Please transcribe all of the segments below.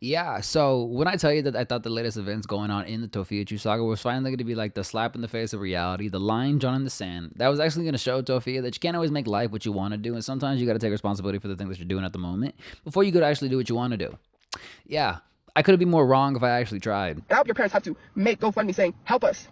Yeah, so when I tell you that I thought the latest events going on in the Tophiachu saga was finally going to be like the slap in the face of reality, the line drawn in the sand, that was actually going to show Tophia that you can't always make life what you want to do, and sometimes you got to take responsibility for the things that you're doing at the moment before you could actually do what you want to do. Yeah, I couldn't be more wrong if I actually tried. And I hope your parents have to make GoFundMe saying, help us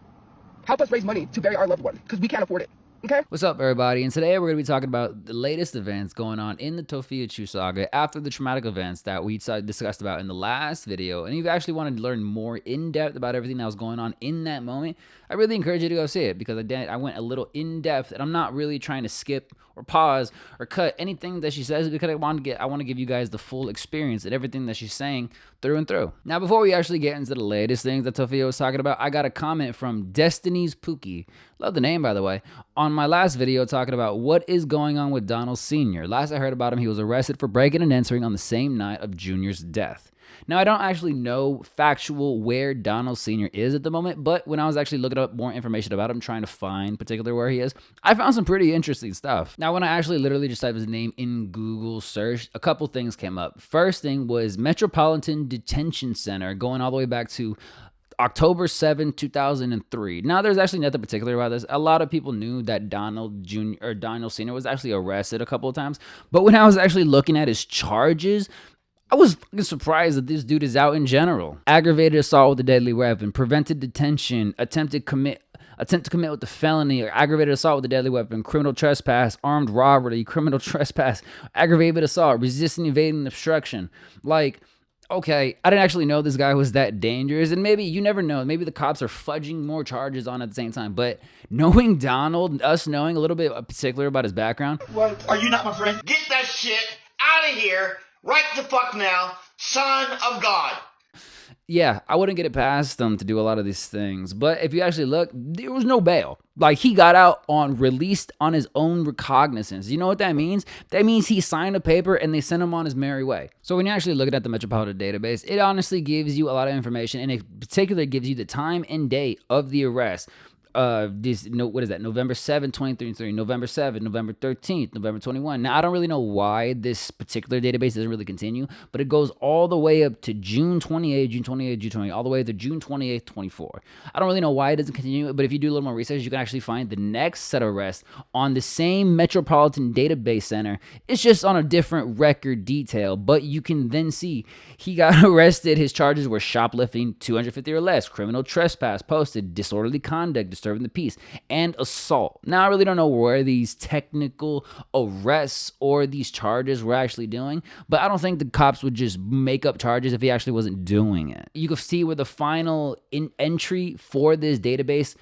raise money to bury our loved one, because we can't afford it. Okay? What's up, everybody? And today we're going to be talking about the latest events going on in the Tophiachu saga after the traumatic events that we discussed about in the last video. And if you actually wanted to learn more in depth about everything that was going on in that moment, I really encourage you to go see it, because I went a little in depth, and I'm not really trying to skip or pause or cut anything that she says, because I want to give you guys the full experience and everything that she's saying through and through. Now, before we actually get into the latest things that Tophia was talking about, I got a comment from Destiny's Pookie. Love the name, by the way. On my last video talking about what is going on with Donald Sr. Last I heard about him, he was arrested for breaking and entering on the same night of Junior's death. Now, I don't actually know factual where Donald Sr. is at the moment, but when I was actually looking up more information about him, trying to find particular where he is, I found some pretty interesting stuff. Now, when I actually literally just typed his name in Google search, a couple things came up. First thing was Metropolitan Detention Center, going all the way back to October 7, 2003. Now, there's actually nothing particular about this. A lot of people knew that Donald Jr. or Donald Sr. was actually arrested a couple of times, but when I was actually looking at his charges, I was fucking surprised that this dude is out in general. Aggravated assault with a deadly weapon, prevented detention, attempt to commit with the felony, or aggravated assault with a deadly weapon, criminal trespass, armed robbery, criminal trespass, aggravated assault, resisting, evading, obstruction. Like, okay, I didn't actually know this guy was that dangerous, and maybe, you never know, maybe the cops are fudging more charges on at the same time, but knowing Donald, us knowing a little bit particular about his background. What? Are you not my friend? Get that shit out of here right the fuck now, son of God. Yeah, I wouldn't get it past them to do a lot of these things, but if you actually look, there was no bail. Like, he got out released on his own recognizance. You know what that means? That means he signed a paper and they sent him on his merry way. So when you're actually looking at the Metropolitan Database, it honestly gives you a lot of information, and in particular gives you the time and date of the arrest. What is that? November 7, 2023, November 7, November 13th, November 21. Now, I don't really know why this particular database doesn't really continue, but it goes all the way up to June 28, June 28, June 20, all the way to June 28th, 24. I don't really know why it doesn't continue, but if you do a little more research, you can actually find the next set of arrests on the same Metropolitan Database Center. It's just on a different record detail, but you can then see he got arrested. His charges were shoplifting, 250 or less, criminal trespass posted, disorderly conduct, disturbing the peace, and assault. Now, I really don't know where these technical arrests or these charges were actually doing, but I don't think the cops would just make up charges if he actually wasn't doing it. You can see where the final entry for this database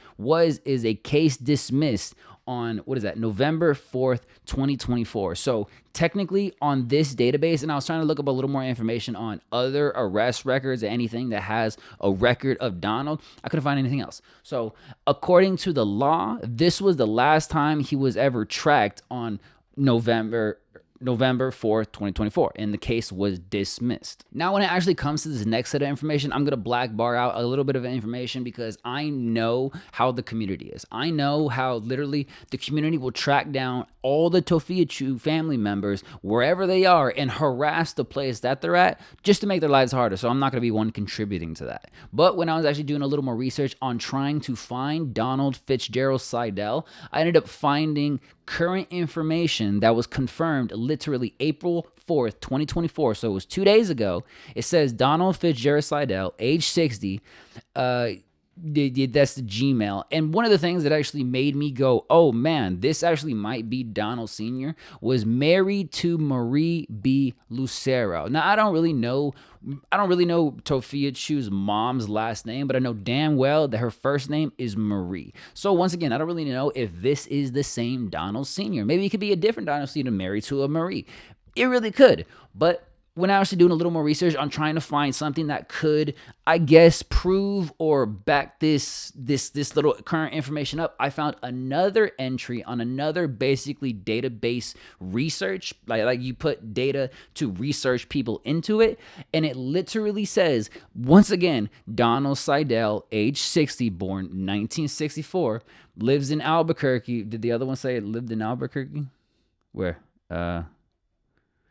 is a case dismissed on, November 4th, 2024. So technically on this database, and I was trying to look up a little more information on other arrest records or anything that has a record of Donald, I couldn't find anything else. So according to the law, this was the last time he was ever tracked on November 4th, 2024, and the case was dismissed. Now, when it actually comes to this next set of information, I'm going to black bar out a little bit of information, because I know how the community is. I know how literally the community will track down all the Tophiachu family members wherever they are and harass the place that they're at just to make their lives harder. So I'm not going to be one contributing to that. But when I was actually doing a little more research on trying to find Donald Fitzgerald Seidel, I ended up finding current information that was confirmed literally April 4th, 2024. So it was 2 days ago. It says Donald Fitzgerald Seidel, age 60, that's the Gmail. And one of the things that actually made me go, oh man, this actually might be Donald Sr., was married to Marie B. Lucero. Now, I don't really know Tophiachu's mom's last name, but I know damn well that her first name is Marie. So once again, I don't really know if this is the same Donald Sr. Maybe it could be a different Donald Sr. married to a Marie. It really could. But when I was actually doing a little more research on trying to find something that could, I guess, prove or back this little current information up, I found another entry on another basically database research. Like you put data to research people into it, and it literally says, once again, Donald Seidel, age 60, born 1964, lives in Albuquerque. Did the other one say it lived in Albuquerque? Where?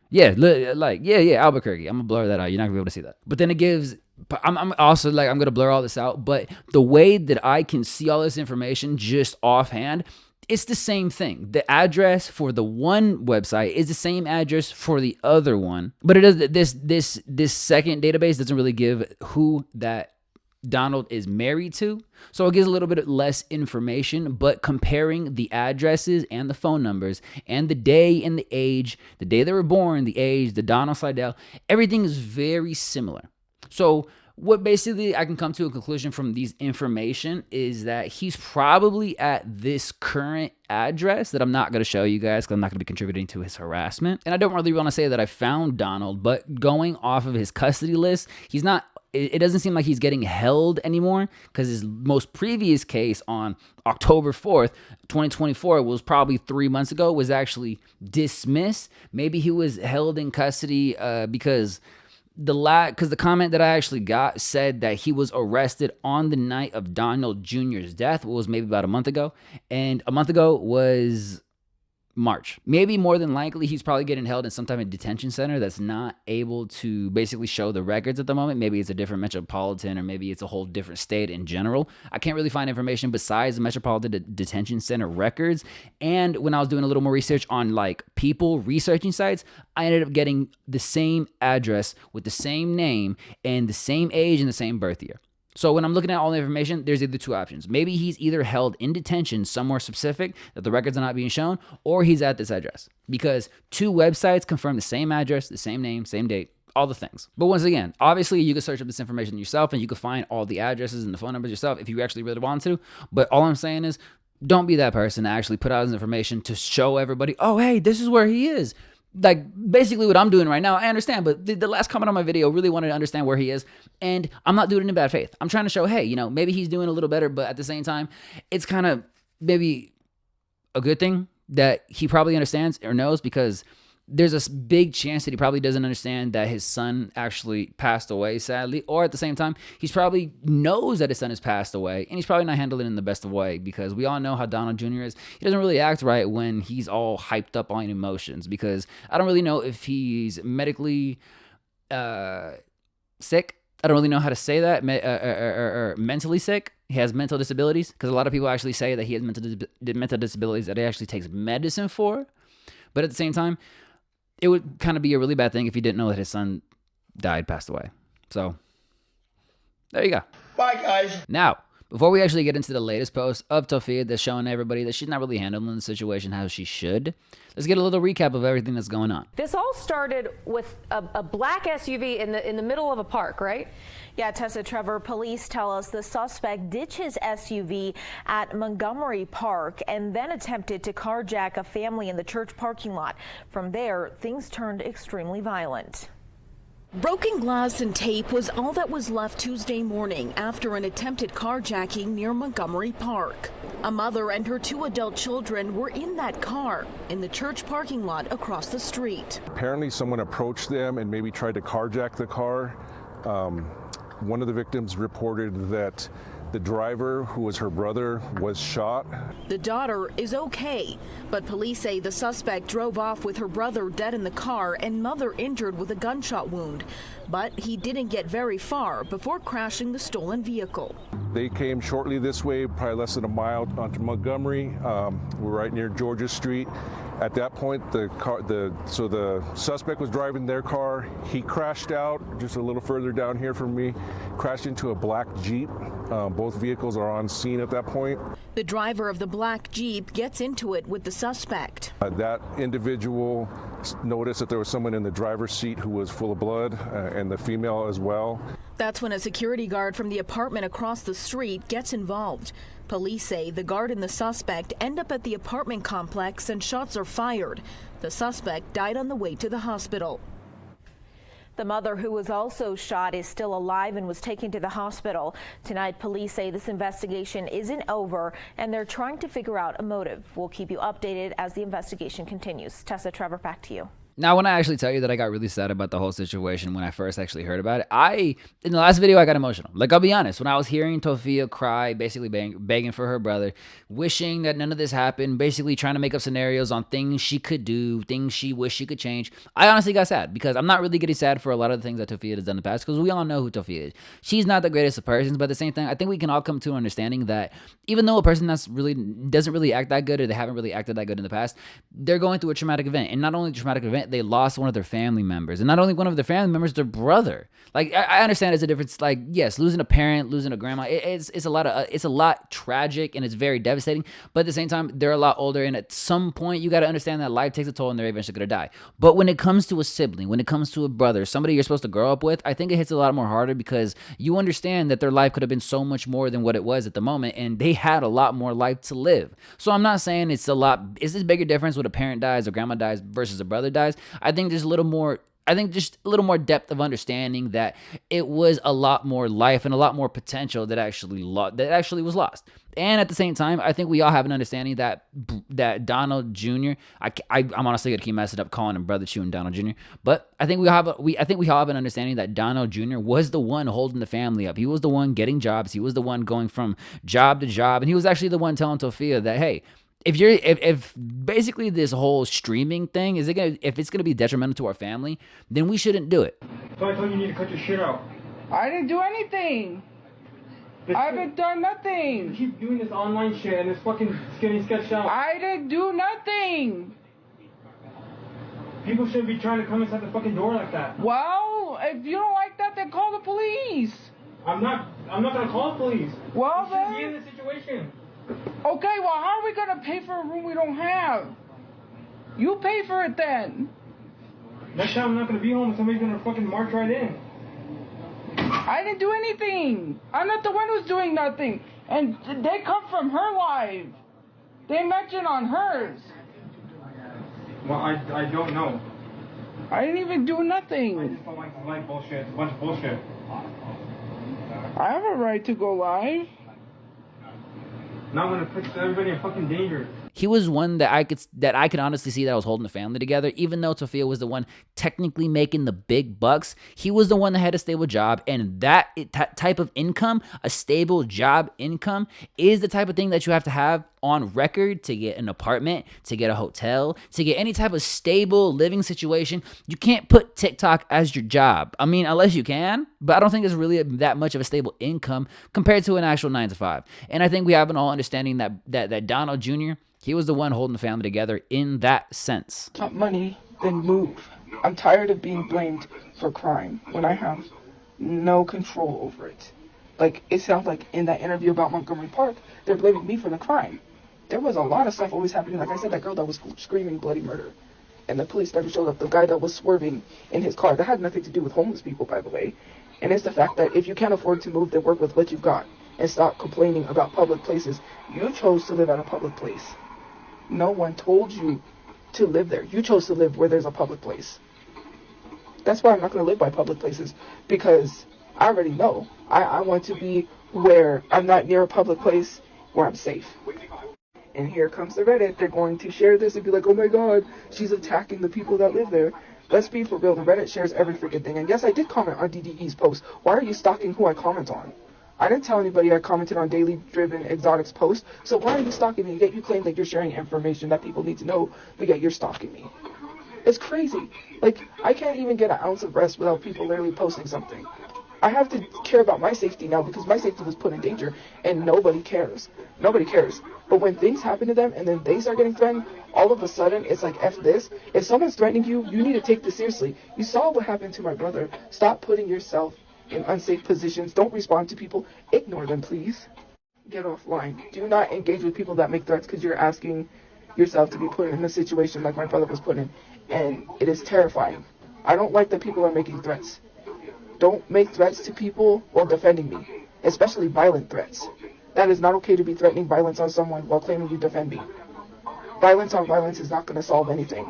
Yeah, like yeah, Albuquerque. I'm gonna blur that out. You're not gonna be able to see that. But then it gives. I'm also like I'm gonna blur all this out. But the way that I can see all this information just offhand, it's the same thing. The address for the one website is the same address for the other one. But it does this second database doesn't really give who that Donald is married to. So it gives a little bit less information, but comparing the addresses and the phone numbers and the day and the age, the day they were born, the age, the Donald Slidell, everything is very similar. So what basically I can come to a conclusion from these information is that he's probably at this current address that I'm not going to show you guys because I'm not going to be contributing to his harassment. And I don't really want to say that I found Donald, but going off of his custody list, he's not. It doesn't seem like he's getting held anymore because his most previous case on October 4th, 2024, was probably 3 months ago, was actually dismissed. Maybe he was held in custody because the comment that I actually got said that he was arrested on the night of Donald Jr.'s death, was maybe about a month ago. And a month ago was March. Maybe more than likely, he's probably getting held in some type of detention center that's not able to basically show the records at the moment. Maybe it's a different metropolitan, or maybe it's a whole different state in general. I can't really find information besides the metropolitan detention center records. And when I was doing a little more research on like people researching sites, I ended up getting the same address with the same name and the same age and the same birth year. So when I'm looking at all the information, there's either two options. Maybe he's either held in detention somewhere specific that the records are not being shown, or he's at this address, because two websites confirm the same address, the same name, same date, all the things. But once again, obviously you can search up this information yourself and you can find all the addresses and the phone numbers yourself if you actually really want to. But all I'm saying is, don't be that person to actually put out this information to show everybody, oh, hey, this is where he is. Like basically what I'm doing right now, I understand, but the last comment on my video really wanted to understand where he is, and I'm not doing it in bad faith. I'm trying to show, hey, you know, maybe he's doing a little better, but at the same time, it's kind of maybe a good thing that he probably understands or knows, because there's a big chance that he probably doesn't understand that his son actually passed away, sadly. Or at the same time, he's probably knows that his son has passed away, and he's probably not handling it in the best of way, because we all know how Donald Jr. is. He doesn't really act right when he's all hyped up on emotions, because I don't really know if he's medically sick. I don't really know how to say that, or mentally sick. He has mental disabilities, because a lot of people actually say that he has mental disabilities that he actually takes medicine for. But at the same time, it would kind of be a really bad thing if he didn't know that his son passed away. So, there you go. Bye, guys. Now, before we actually get into the latest post of Tophia that's showing everybody that she's not really handling the situation how she should, let's get a little recap of everything that's going on. This all started with a black SUV in the middle of a park, right? Yeah, Tessa, Trevor, police tell us the suspect ditched his SUV at Montgomery Park and then attempted to carjack a family in the church parking lot. From there, things turned extremely violent. Broken glass and tape was all that was left Tuesday morning after an attempted carjacking near Montgomery Park. A mother and her two adult children were in that car in the church parking lot across the street. Apparently someone approached them and maybe tried to carjack the car. One of the victims reported that the driver, who was her brother, was shot. The daughter is okay, but police say the suspect drove off with her brother dead in the car and mother injured with a gunshot wound. But he didn't get very far before crashing the stolen vehicle. They came shortly this way, probably less than a mile onto Montgomery. We're right near Georgia Street. At that point, the suspect was driving their car. He crashed out just a little further down here from me, crashed into a black Jeep. Both vehicles are on scene at that point. The driver of the black Jeep gets into it with the suspect. That individual noticed that there was someone in the driver's seat who was full of blood, and the female as well. That's when a security guard from the apartment across the street gets involved. Police say the guard and the suspect end up at the apartment complex and shots are fired. The suspect died on the way to the hospital. The mother, who was also shot, is still alive and was taken to the hospital. Tonight, police say this investigation isn't over and they're trying to figure out a motive. We'll keep you updated as the investigation continues. Tessa, Trevor, back to you. Now, when I actually tell you that I got really sad about the whole situation when I first actually heard about it, in the last video, I got emotional. Like, I'll be honest, when I was hearing Tophia cry, basically begging for her brother, wishing that none of this happened, basically trying to make up scenarios on things she could do, things she wished she could change, I honestly got sad because I'm not really getting sad for a lot of the things that Tophia has done in the past because we all know who Tophia is. She's not the greatest of persons, but at the same time, I think we can all come to an understanding that even though a person doesn't really act that good or they haven't really acted that good in the past, they're going through a traumatic event. And not only a traumatic event, they lost one of their family members, and not only one of their family members, their brother. Like, I understand it's a difference. Like, yes, losing a parent, losing a grandma, it's a lot tragic and it's very devastating. But at the same time, they're a lot older, and at some point, you got to understand that life takes a toll, and they're eventually gonna die. But when it comes to a sibling, when it comes to a brother, somebody you're supposed to grow up with, I think it hits a lot more harder because you understand that their life could have been so much more than what it was at the moment, and they had a lot more life to live. So I'm not saying it's this bigger difference when a parent dies or grandma dies versus a brother dies. I think there's a little more depth of understanding that it was a lot more life and a lot more potential that actually was lost. And at the same time, I think we all have an understanding that Donald Jr. I'm honestly gonna keep messing up calling him Brother Chu and Donald Jr. But I think we all have an understanding that Donald Jr. was the one holding the family up. He was the one getting jobs. He was the one going from job to job, and he was actually the one telling Tophia that, hey, if basically this whole streaming thing if it's gonna be detrimental to our family, then we shouldn't do it. So I told you need to cut your shit out. I didn't do anything. I haven't done nothing. You keep doing this online shit and it's fucking getting sketched out. I didn't do nothing. People shouldn't be trying to come inside the fucking door like that. Well, if you don't like that, then call the police. I'm not gonna call the police. Well, you shouldn't be in this situation. Okay, well, how are we gonna pay for a room we don't have? You pay for it then. Next time I'm not gonna be home and somebody's gonna fucking march right in. I didn't do anything. I'm not the one who's doing nothing. And they come from her live. They mention on hers. Well, I don't know. I didn't even do nothing. I just don't like bullshit. It's a bunch of bullshit. I have a right to go live. Not when it puts everybody in fucking danger. He was one that I could honestly see that was holding the family together. Even though Tophia was the one technically making the big bucks, he was the one that had a stable job, and that type of income, a stable job income, is the type of thing that you have to have on record to get an apartment, to get a hotel, to get any type of stable living situation. You can't put TikTok as your job. I mean, unless you can, but I don't think there's really that much of a stable income compared to an actual 9 to 5. And I think we have an all understanding that Donald Jr., he was the one holding the family together in that sense. Not money, then move. I'm tired of being blamed for crime when I have no control over it. Like, it sounds like in that interview about Montgomery Park, they're blaming me for the crime. There was a lot of stuff always happening. Like I said, that girl that was screaming bloody murder, and the police never showed up. The guy that was swerving in his car, that had nothing to do with homeless people, by the way. And it's the fact that if you can't afford to move, then work with what you've got and stop complaining about public places. You chose to live at a public place. No one told you to live there. You chose to live where there's a public place. That's why I'm not going to live by public places, because I already know. I want to be where I'm not near a public place where I'm safe. And here comes the Reddit. They're going to share this and be like, oh my god, she's attacking the people that live there. Let's be for real. The Reddit shares every freaking thing. And yes, I did comment on DDE's post. Why are you stalking who I comment on? I didn't tell anybody I commented on Daily Driven Exotics post, so why are you stalking me? Yet you claim that you're sharing information that people need to know, but yet you're stalking me. It's crazy. Like, I can't even get an ounce of rest without people literally posting something. I have to care about my safety now because my safety was put in danger, and nobody cares. Nobody cares. But when things happen to them and then they start getting threatened, all of a sudden, it's like, F this. If someone's threatening you, you need to take this seriously. You saw what happened to my brother. Stop putting yourself in unsafe positions. Don't respond to people. Ignore them, please. Get offline. Do not engage with people that make threats because you're asking yourself to be put in a situation like my brother was put in. And it is terrifying. I don't like that people are making threats. Don't make threats to people while defending me, especially violent threats. That is not okay to be threatening violence on someone while claiming you defend me. Violence on violence is not going to solve anything.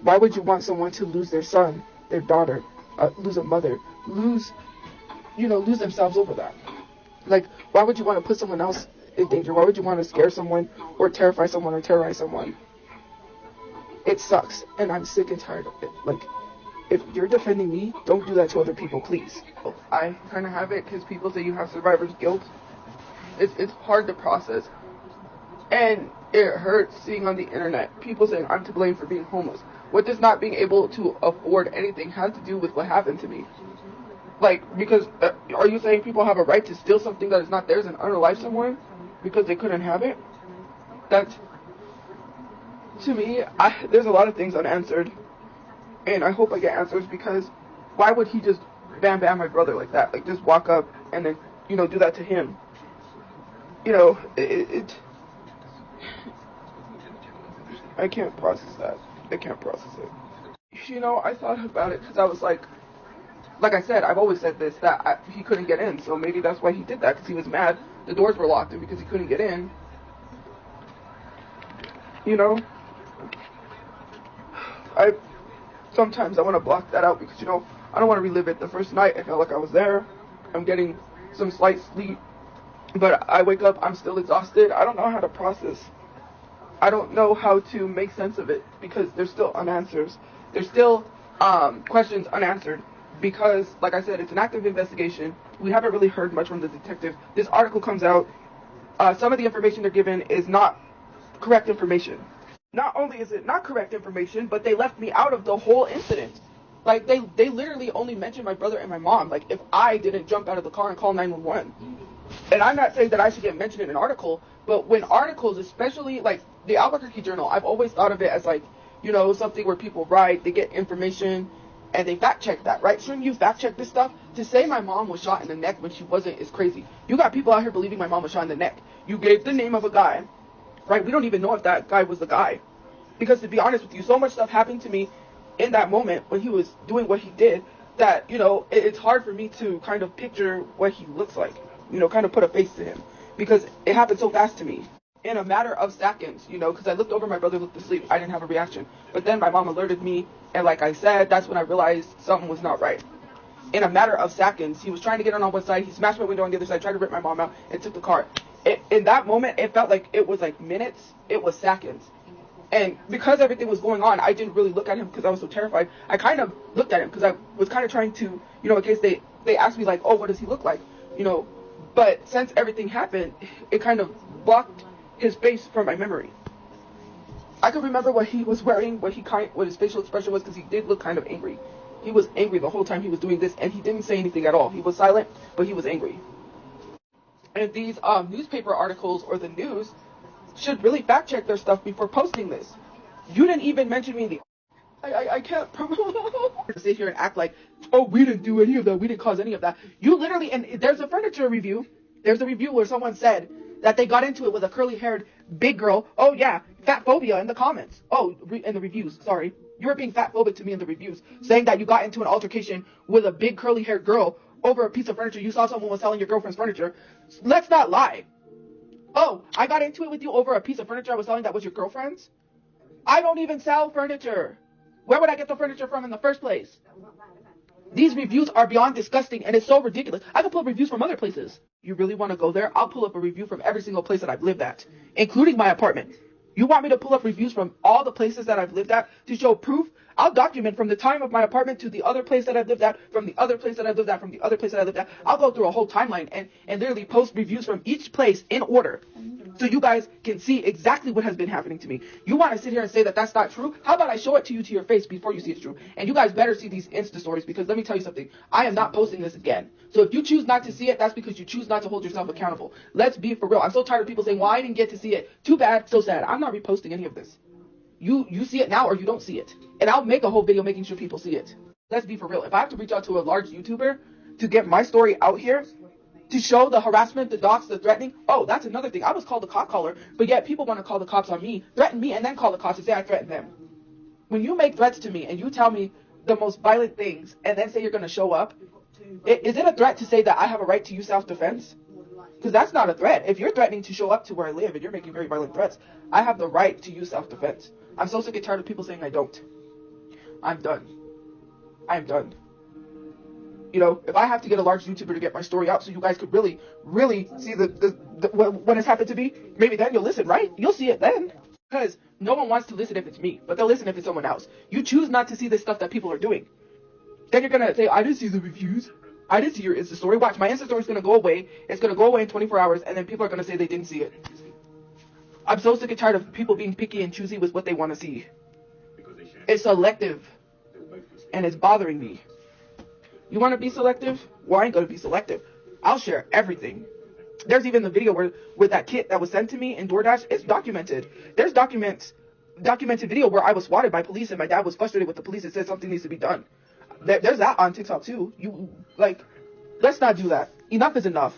Why would you want someone to lose their son, their daughter, lose a mother, lose themselves over that? Like, why would you want to put someone else in danger? Why would you want to scare someone or terrify someone or terrorize someone? it sucks, and I'm sick and tired of it. Like, if you're defending me, don't do that to other people, please. I kind of have it because people say you have survivor's guilt. It's hard to process. And it hurts seeing on the internet people saying I'm to blame for being homeless. What does not being able to afford anything have to do with what happened to me? Like, because are you saying people have a right to steal something that is not theirs and unalive someone because they couldn't have it? That, to me, there's a lot of things unanswered. And I hope I get answers, because why would he just bam my brother like that? Like, just walk up and then, do that to him. I can't process that. I can't process it. I thought about it because I was like I said, I've always said this, that he couldn't get in. So maybe that's why he did that, because he was mad. The doors were locked and because he couldn't get in. Sometimes I want to block that out because, I don't want to relive it. The first night, I felt like I was there. I'm getting some slight sleep. But I wake up, I'm still exhausted. I don't know how to process. I don't know how to make sense of it because there's still unanswers. There's still questions unanswered because, like I said, it's an active investigation. We haven't really heard much from the detective. This article comes out. Some of the information they're given is not correct information. Not only is it not correct information, but they left me out of the whole incident. Like, they literally only mentioned my brother and my mom. Like, if I didn't jump out of the car and call 911. And I'm not saying that I should get mentioned in an article, but when articles, especially, like, the Albuquerque Journal, I've always thought of it as, like, something where people write, they get information, and they fact-check that, right? Shouldn't you fact-check this stuff? To say my mom was shot in the neck when she wasn't is crazy. You got people out here believing my mom was shot in the neck. You gave the name of a guy, right? We don't even know if that guy was the guy. Because to be honest with you, so much stuff happened to me in that moment when he was doing what he did that, it's hard for me to kind of picture what he looks like. Kind of put a face to him. Because it happened so fast to me. In a matter of seconds, because I looked over, my brother looked asleep. I didn't have a reaction. But then my mom alerted me, and like I said, that's when I realized something was not right. In a matter of seconds, he was trying to get on one side, he smashed my window on the other side, tried to rip my mom out, and took the car. In that moment, it felt like it was like minutes, it was seconds. And because everything was going on, I didn't really look at him because I was so terrified. I kind of looked at him because I was kind of trying to, in case they asked me like, oh, what does he look like? But since everything happened, it kind of blocked his face from my memory. I could remember what he was wearing, what his facial expression was, because he did look kind of angry. He was angry the whole time he was doing this, and he didn't say anything at all. He was silent, but he was angry. And these newspaper articles or the news should really fact check their stuff before posting this. You didn't even mention me in the... I can't sit here and act like, oh, we didn't do any of that, we didn't cause any of that. You literally, and there's a furniture review, there's a review where someone said that they got into it with a curly-haired big girl. Oh yeah, fat phobia in the comments. Oh, in the reviews, sorry. You were being fat phobic to me in the reviews, saying that you got into an altercation with a big curly-haired girl over a piece of furniture. You saw someone was selling your girlfriend's furniture. Let's not lie. Oh, I got into it with you over a piece of furniture I was selling that was your girlfriend's? I don't even sell furniture. Where would I get the furniture from in the first place? These reviews are beyond disgusting, and it's so ridiculous. I can pull up reviews from other places. You really want to go there? I'll pull up a review from every single place that I've lived at, including my apartment. You want me to pull up reviews from all the places that I've lived at to show proof? I'll document from the time of my apartment to the other place that I've lived at, from the other place that I've lived at, from the other place that I lived at. I'll go through a whole timeline and literally post reviews from each place in order so you guys can see exactly what has been happening to me. You want to sit here and say that that's not true? How about I show it to you to your face before you see it's true? And you guys better see these Insta stories, because let me tell you something. I am not posting this again. So if you choose not to see it, that's because you choose not to hold yourself accountable. Let's be for real. I'm so tired of people saying, well, I didn't get to see it. Too bad, so sad. I'm not reposting any of this. You see it now or you don't see it. And I'll make a whole video making sure people see it. Let's be for real. If I have to reach out to a large YouTuber to get my story out here, to show the harassment, the docs, the threatening, oh, that's another thing. I was called a cop caller, but yet people want to call the cops on me, threaten me, and then call the cops and say I threatened them. When you make threats to me and you tell me the most violent things and then say you're going to show up, is it a threat to say that I have a right to use self-defense? Because that's not a threat. If you're threatening to show up to where I live and you're making very violent threats, I have the right to use self-defense. I'm so sick and tired of people saying I don't. I'm done. I'm done. If I have to get a large YouTuber to get my story out so you guys could really, really see what has happened to me, maybe then you'll listen, right? You'll see it then. Because no one wants to listen if it's me, but they'll listen if it's someone else. You choose not to see the stuff that people are doing. Then you're going to say, I didn't see the reviews. I didn't see your Insta story. Watch, my Insta story is going to go away. It's going to go away in 24 hours, and then people are going to say they didn't see it. I'm so sick and tired of people being picky and choosy with what they want to see. It's selective, and it's bothering me. You want to be selective? Well, I ain't going to be selective. I'll share everything. There's even the video where with that kit that was sent to me in DoorDash. It's documented. There's documented video where I was swatted by police and my dad was frustrated with the police and said something needs to be done. There's that on TikTok too. Let's not do that. Enough is enough.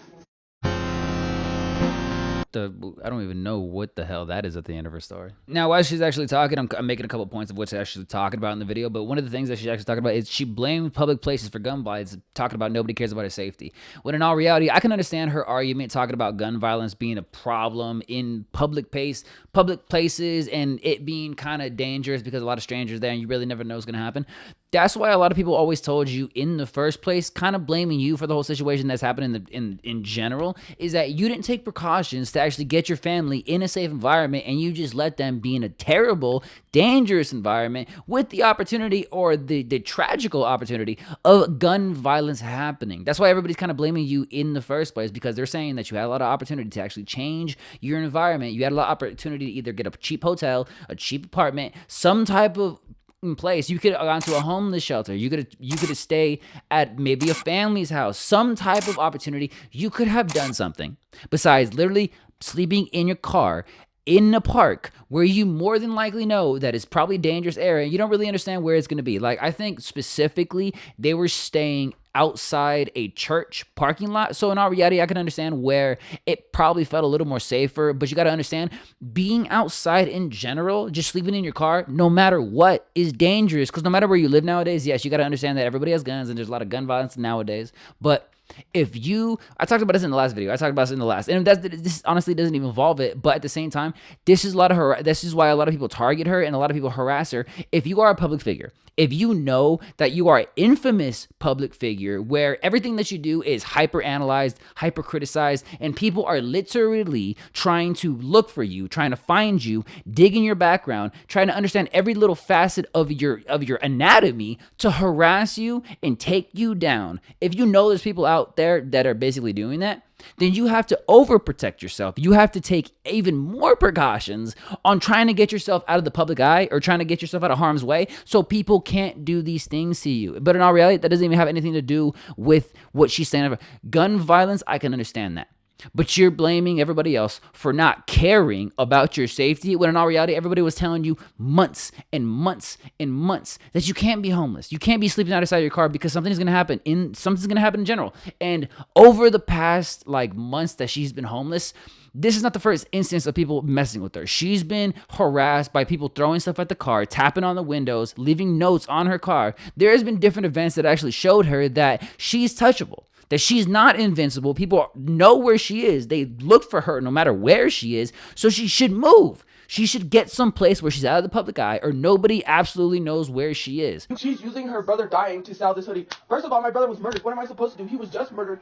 I don't even know what the hell that is at the end of her story. Now, while she's actually talking, I'm making a couple points of what she's actually talking about in the video, but one of the things that she's actually talking about is she blamed public places for gun violence, talking about nobody cares about her safety. When in all reality, I can understand her argument talking about gun violence being a problem in public places and it being kind of dangerous because a lot of strangers there and you really never know what's going to happen. That's why a lot of people always told you in the first place, kind of blaming you for the whole situation that's happening in general, is that you didn't take precautions to actually get your family in a safe environment and you just let them be in a terrible, dangerous environment with the opportunity or the tragical opportunity of gun violence happening. That's why everybody's kind of blaming you in the first place, because they're saying that you had a lot of opportunity to actually change your environment. You had a lot of opportunity to either get a cheap hotel, a cheap apartment, some type of in place. You could have gone to a homeless shelter. You could have stayed at maybe a family's house. Some type of opportunity. You could have done something besides literally sleeping in your car in a park where you more than likely know that it's probably dangerous area. You don't really understand where it's going to be. Like, I think specifically they were staying outside a church parking lot. So in all reality, I can understand where it probably felt a little more safer, but you got to understand being outside in general, just sleeping in your car, no matter what, is dangerous. Because no matter where you live nowadays, yes, you got to understand that everybody has guns and there's a lot of gun violence nowadays. But if you, I talked about this in the last video. I talked about this in the last, and this honestly doesn't even involve it. But at the same time, this is why a lot of people target her and a lot of people harass her. If you are a public figure, if you know that you are an infamous public figure where everything that you do is hyper analyzed, hyper criticized, and people are literally trying to look for you, trying to find you, dig in your background, trying to understand every little facet of your anatomy to harass you and take you down. If you know there's people out there that are basically doing that, then you have to overprotect yourself. You have to take even more precautions on trying to get yourself out of the public eye or trying to get yourself out of harm's way so people can't do these things to you. But in all reality, that doesn't even have anything to do with what she's saying. Gun violence, I can understand that. But you're blaming everybody else for not caring about your safety, when in all reality, everybody was telling you months and months and months that you can't be homeless. You can't be sleeping outside your car because something's going to happen in general. And over the past months that she's been homeless, this is not the first instance of people messing with her. She's been harassed by people throwing stuff at the car, tapping on the windows, leaving notes on her car. There has been different events that actually showed her that she's touchable, that she's not invincible. People know where she is. They look for her no matter where she is. So she should move. She should get someplace where she's out of the public eye or nobody absolutely knows where she is. She's using her brother dying to sell this hoodie. First of all, my brother was murdered. What am I supposed to do? He was just murdered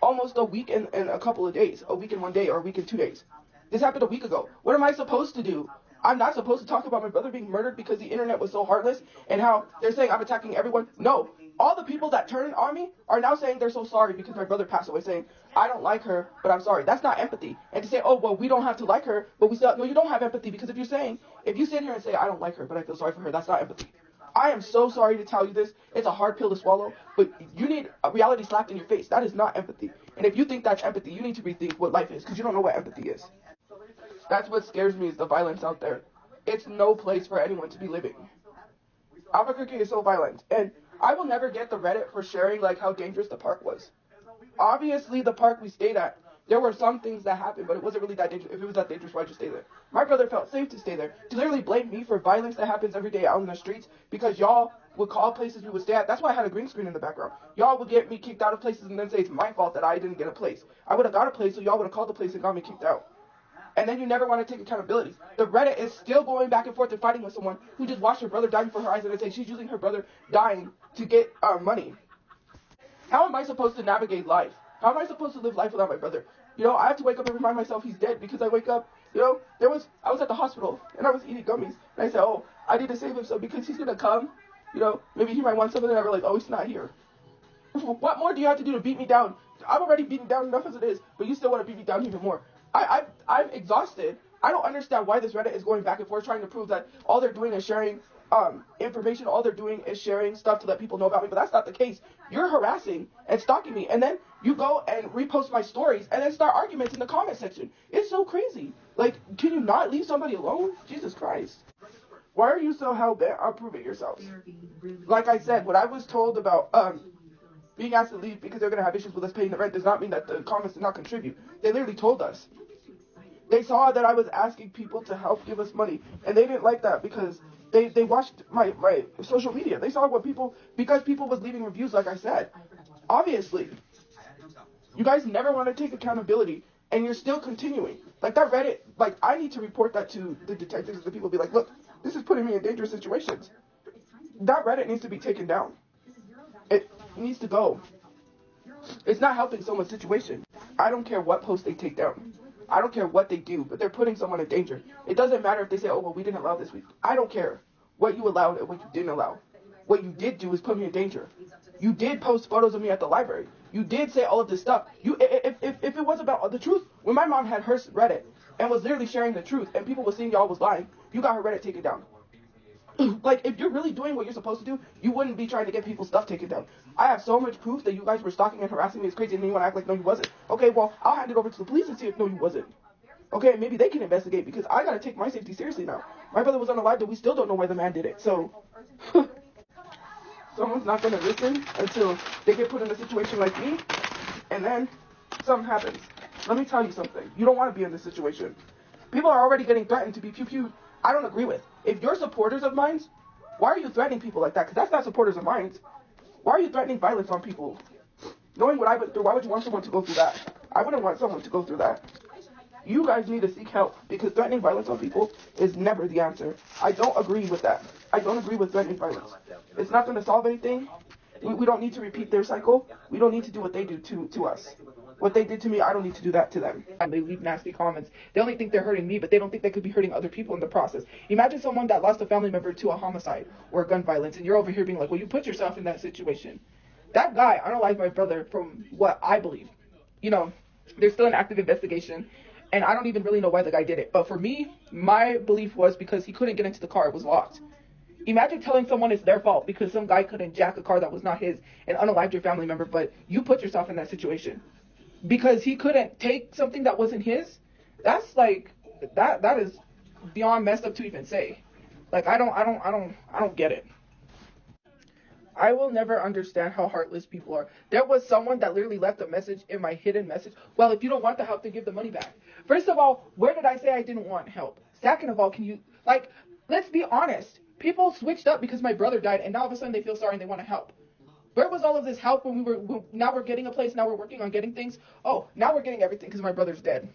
almost a week and a couple of days. A week and 1 day or a week and 2 days. This happened a week ago. What am I supposed to do? I'm not supposed to talk about my brother being murdered because the internet was so heartless and how they're saying I'm attacking everyone. No. All the people that turned on me are now saying they're so sorry because my brother passed away, saying, I don't like her, but I'm sorry. That's not empathy. And to say, oh, well, we don't have to like her, but we still, no, you don't have empathy, because if you sit here and say, I don't like her, but I feel sorry for her, that's not empathy. I am so sorry to tell you this. It's a hard pill to swallow, but you need a reality slapped in your face. That is not empathy. And if you think that's empathy, you need to rethink what life is, because you don't know what empathy is. That's what scares me, is the violence out there. It's no place for anyone to be living. Albuquerque is so violent, and I will never get the Reddit for sharing how dangerous the park was. Obviously, the park we stayed at, there were some things that happened, but it wasn't really that dangerous. If it was that dangerous, why'd you stay there? My brother felt safe to stay there. To literally blame me for violence that happens every day out in the streets because y'all would call places we would stay at. That's why I had a green screen in the background. Y'all would get me kicked out of places and then say it's my fault that I didn't get a place. I would have got a place, so y'all would have called the place and got me kicked out. And then you never want to take accountability. The Reddit is still going back and forth and fighting with someone who just watched her brother die before her eyes, and they say she's using her brother dying to get money. How am I supposed to navigate life? How am I supposed to live life without my brother? You know, I have to wake up and remind myself he's dead because I wake up, you know, I was at the hospital and I was eating gummies and I said, oh, I need to save him so because he's going to come, you know, maybe he might want something and I realize, oh, he's not here. What more do you have to do to beat me down? I'm already beaten down enough as it is, but you still want to beat me down even more. I'm exhausted. I don't understand why this Reddit is going back and forth trying to prove that all they're doing is sharing information. All they're doing is sharing stuff to let people know about me, but that's not the case. You're harassing and stalking me, and then you go and repost my stories and then start arguments in the comment section. It's so crazy. Like, can you not leave somebody alone? Jesus Christ. Why are you so hell-bent on proving yourselves? Like I said, what I was told about being asked to leave because they're going to have issues with us paying the rent does not mean that the comments did not contribute. They literally told us. They saw that I was asking people to help give us money, and they didn't like that because they watched my social media. They saw because people was leaving reviews, like I said. Obviously, you guys never want to take accountability, and you're still continuing. Like that Reddit, like I need to report that to the detectives and the people be like, look, this is putting me in dangerous situations. That Reddit needs to be taken down. It needs to go. It's not helping someone's situation. I don't care what post they take down. I don't care what they do, but they're putting someone in danger. It doesn't matter if they say, oh, well, we didn't allow this week. I don't care what you allowed and what you didn't allow. What you did do is put me in danger. You did post photos of me at the library. You did say all of this stuff. If it was about the truth, when my mom had her Reddit and was literally sharing the truth and people were seeing y'all was lying, you got her Reddit taken down. Like, if you're really doing what you're supposed to do, you wouldn't be trying to get people's stuff taken down. I have so much proof that you guys were stalking and harassing me. It's crazy, and then you want to act like, no, you wasn't. Okay, well, I'll hand it over to the police and see if no, you wasn't. Okay, maybe they can investigate, because I got to take my safety seriously now. My brother was unalived, and we still don't know why the man did it. So, someone's not going to listen until they get put in a situation like me, and then something happens. Let me tell you something. You don't want to be in this situation. People are already getting threatened to be pew-pewed. I don't agree with. If you're supporters of mine, why are you threatening people like that? Because that's not supporters of mine. Why are you threatening violence on people? Knowing what I went through, why would you want someone to go through that? I wouldn't want someone to go through that. You guys need to seek help, because threatening violence on people is never the answer. I don't agree with that. I don't agree with threatening violence. It's not going to solve anything. We don't need to repeat their cycle. We don't need to do what they do to us. What they did to me, I don't need to do that to them. And they leave nasty comments. They only think they're hurting me, but they don't think they could be hurting other people in the process. Imagine someone that lost a family member to a homicide or gun violence, and you're over here being like, well, you put yourself in that situation. That guy unalived my brother from what I believe. You know, there's still an active investigation, and I don't even really know why the guy did it. But for me, my belief was because he couldn't get into the car. It was locked. Imagine telling someone it's their fault because some guy couldn't jack a car that was not his and unalived your family member, but you put yourself in that situation. Because he couldn't take something that wasn't his. That's like that is beyond messed up to even say. Like I don't get it. I will never understand how heartless people are. There was someone that literally left a message in my hidden message. Well, if you don't want the help, then give the money back. First of all, where did I say I didn't want help? Second of all, can you let's be honest. People switched up because my brother died, and now all of a sudden they feel sorry and they want to help. Where was all of this help when now we're getting a place, now we're working on getting things? Oh, now we're getting everything because my brother's dead.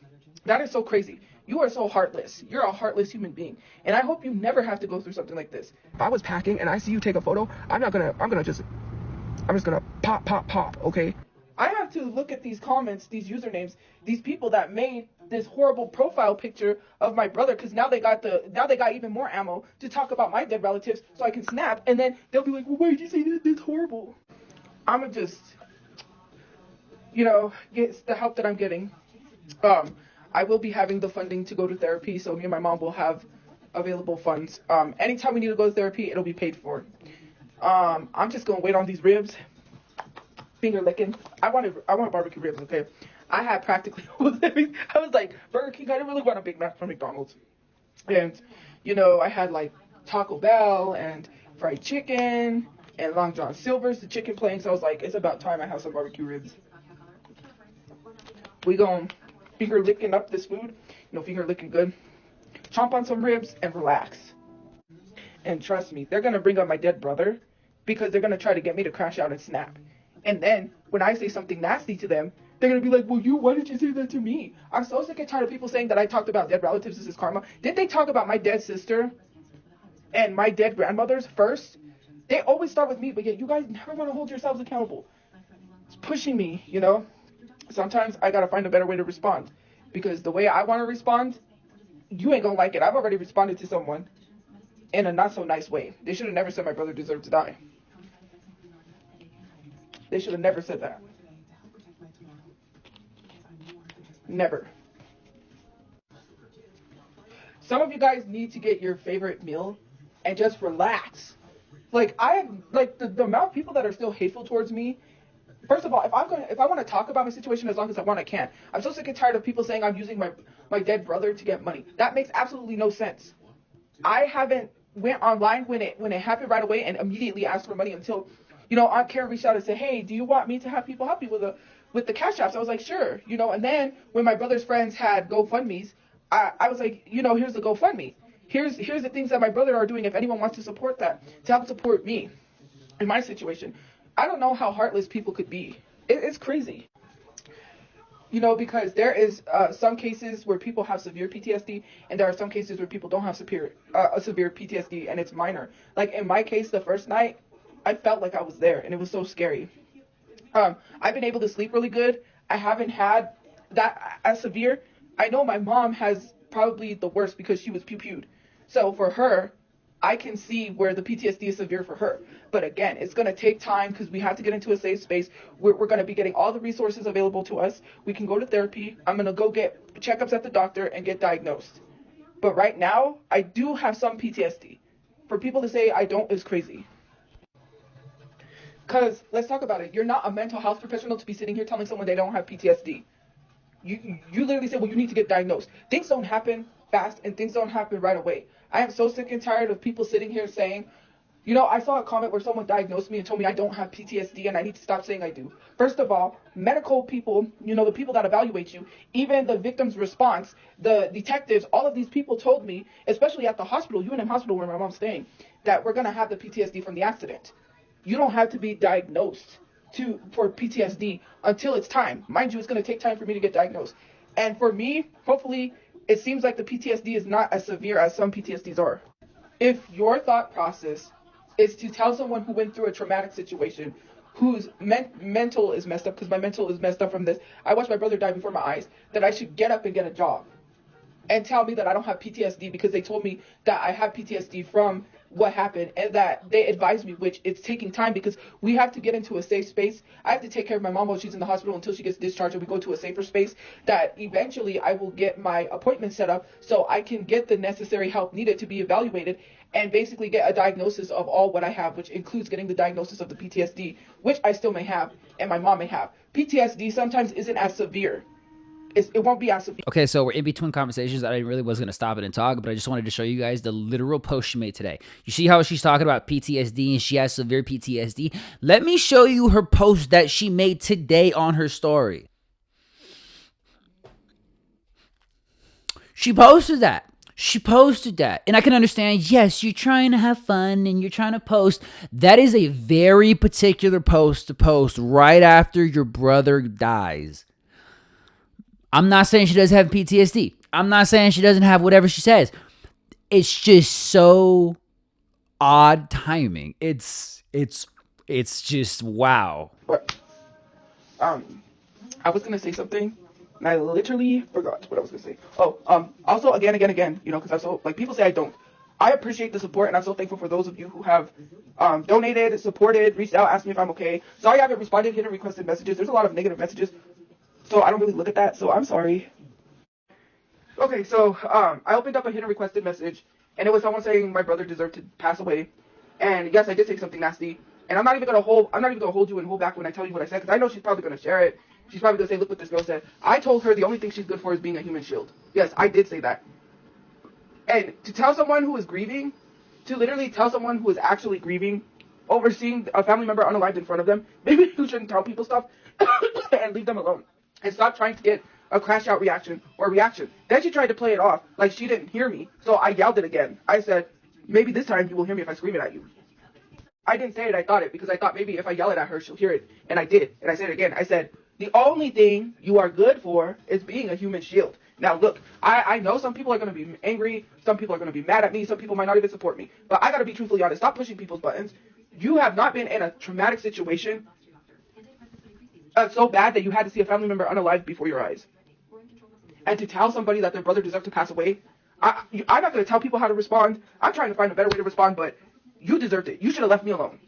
That is so crazy. You are so heartless. You're a heartless human being. And I hope you never have to go through something like this. If I was packing and I see you take a photo, I'm just gonna pop, okay? I have to look at these comments, these usernames, these people that made this horrible profile picture of my brother, because now they got even more ammo to talk about my dead relatives so I can snap, and then they'll be like, well, why did you say this horrible? I'm gonna just, get the help that I'm getting. I will be having the funding to go to therapy, so me and my mom will have available funds. Anytime we need to go to therapy, it'll be paid for. I'm just gonna wait on these ribs. Finger licking. I want barbecue ribs, okay? I had practically I was like, Burger King, I didn't really want a Big Mac from McDonald's. And, I had like Taco Bell and fried chicken and Long John Silver's, the chicken plain. So I was like, it's about time I have some barbecue ribs. We gon' finger licking up this food. Finger licking good. Chomp on some ribs and relax. And trust me, they're gonna bring up my dead brother because they're gonna try to get me to crash out and snap. And then when I say something nasty to them, they're gonna be like, well, why did you say that to me? I'm so sick and tired of people saying that I talked about dead relatives. This is karma. Did they talk about my dead sister and my dead grandmothers first? They always start with me, but yet you guys never want to hold yourselves accountable. It's pushing me, Sometimes I gotta find a better way to respond, because the way I want to respond, you ain't gonna like it. I've already responded to someone in a not so nice way. They should have never said my brother deserved to die. They should have never said that. Never. Some of you guys need to get your favorite meal and just relax. Like, the amount of people that are still hateful towards me. First of all, if I want to talk about my situation as long as I want, I can. I'm so sick and tired of people saying I'm using my dead brother to get money. That makes absolutely no sense. I haven't went online when it happened right away and immediately asked for money until, Aunt Karen reached out and said, hey, do you want me to have people help you with the cash apps? I was like, sure, and then when my brother's friends had GoFundMes, I was like, here's the GoFundMe. Here's the things that my brother are doing if anyone wants to support that, to help support me in my situation. I don't know how heartless people could be. It's crazy. Because there is some cases where people have severe PTSD, and there are some cases where people don't have severe PTSD, and it's minor. Like in my case, the first night, I felt like I was there, and it was so scary. I've been able to sleep really good. I haven't had that as severe. I know my mom has probably the worst because she was pew-pewed. So for her, I can see where the PTSD is severe for her. But again, it's going to take time because we have to get into a safe space. We're going to be getting all the resources available to us. We can go to therapy. I'm going to go get checkups at the doctor and get diagnosed. But right now, I do have some PTSD. For people to say I don't is crazy. Because let's talk about it. You're not a mental health professional to be sitting here telling someone they don't have PTSD. You literally say, well, you need to get diagnosed. Things don't happen fast and things don't happen right away. I am so sick and tired of people sitting here saying, I saw a comment where someone diagnosed me and told me I don't have PTSD and I need to stop saying I do. First of all, medical people, the people that evaluate you, even the victim's response, the detectives, all of these people told me, especially at the hospital, UNM hospital where my mom's staying, that we're going to have the PTSD from the accident. You don't have to be diagnosed for PTSD until it's time. Mind you, it's going to take time for me to get diagnosed. And for me, hopefully, it seems like the PTSD is not as severe as some PTSDs are. If your thought process is to tell someone who went through a traumatic situation, whose mental is messed up, because my mental is messed up from this, I watched my brother die before my eyes, that I should get up and get a job, and tell me that I don't have PTSD because they told me that I have PTSD from what happened, and that they advised me, which it's taking time because we have to get into a safe space. I have to take care of my mom while she's in the hospital until she gets discharged and we go to a safer space, that eventually I will get my appointment set up so I can get the necessary help needed to be evaluated and basically get a diagnosis of all what I have, which includes getting the diagnosis of the PTSD, which I still may have and my mom may have. PTSD sometimes isn't as severe. It won't be as severe. Okay, so we're in between conversations. I really was going to stop it and talk, but I just wanted to show you guys the literal post she made today. You see how she's talking about PTSD and she has severe PTSD? Let me show you her post that she made today on her story. She posted that. And I can understand, yes, you're trying to have fun and you're trying to post. That is a very particular post to post right after your brother dies. I'm not saying she doesn't have PTSD. I'm not saying she doesn't have whatever she says. It's just so odd timing. It's just wow. But I was gonna say something, and I literally forgot what I was gonna say. Also again, because I'm so, like, people say I don't. I appreciate the support, and I'm so thankful for those of you who have donated, supported, reached out, asked me if I'm okay. Sorry I haven't responded, hidden requested messages. There's a lot of negative messages, so I don't really look at that, so I'm sorry. Okay, so I opened up a hidden requested message, and it was someone saying my brother deserved to pass away. And yes, I did say something nasty. And I'm not even gonna hold you and hold back when I tell you what I said, because I know she's probably gonna share it. She's probably gonna say, look what this girl said. I told her the only thing she's good for is being a human shield. Yes, I did say that. And to tell someone who is grieving, to literally tell someone who is actually grieving, overseeing a family member unalived in front of them, maybe you shouldn't tell people stuff and leave them alone. And stop trying to get a crash out reaction or reaction. Then she tried to play it off like she didn't hear me. So I yelled it again. I said, maybe this time you will hear me if I scream it at you. I didn't say it, I thought it, because I thought maybe if I yell it at her, she'll hear it. And I did. And I said it again. I said, the only thing you are good for is being a human shield. Now, look, I know some people are going to be angry. Some people are going to be mad at me. Some people might not even support me. But I got to be truthfully honest. Stop pushing people's buttons. You have not been in a traumatic situation so bad that you had to see a family member unalive before your eyes. And to tell somebody that their brother deserves to pass away, I'm not going to tell people how to respond. I'm trying to find a better way to respond, but you deserved it. You should have left me alone.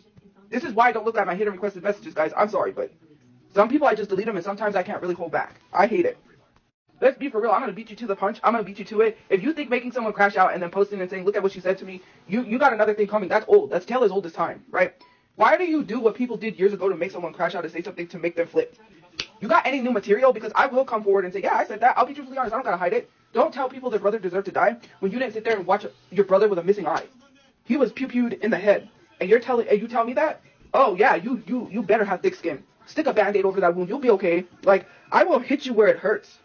This is why I don't look at my hidden requested messages, guys. I'm sorry, but some people I just delete them, and sometimes I can't really hold back. I hate it. Let's be for real. I'm going to beat you to the punch. I'm going to beat you to it. If you think making someone crash out and then posting and saying, look at what she said to me, you got another thing coming. That's old. That's tale as old as time, right? Why do you do what people did years ago to make someone crash out and say something to make them flip? You got any new material? Because I will come forward and say, yeah, I said that. I'll be truthfully honest. I don't got to hide it. Don't tell people their brother deserved to die when you didn't sit there and watch your brother with a missing eye. He was pew-pewed in the head. And you tell me that? Oh, yeah, you better have thick skin. Stick a Band-Aid over that wound. You'll be okay. Like, I will hit you where it hurts.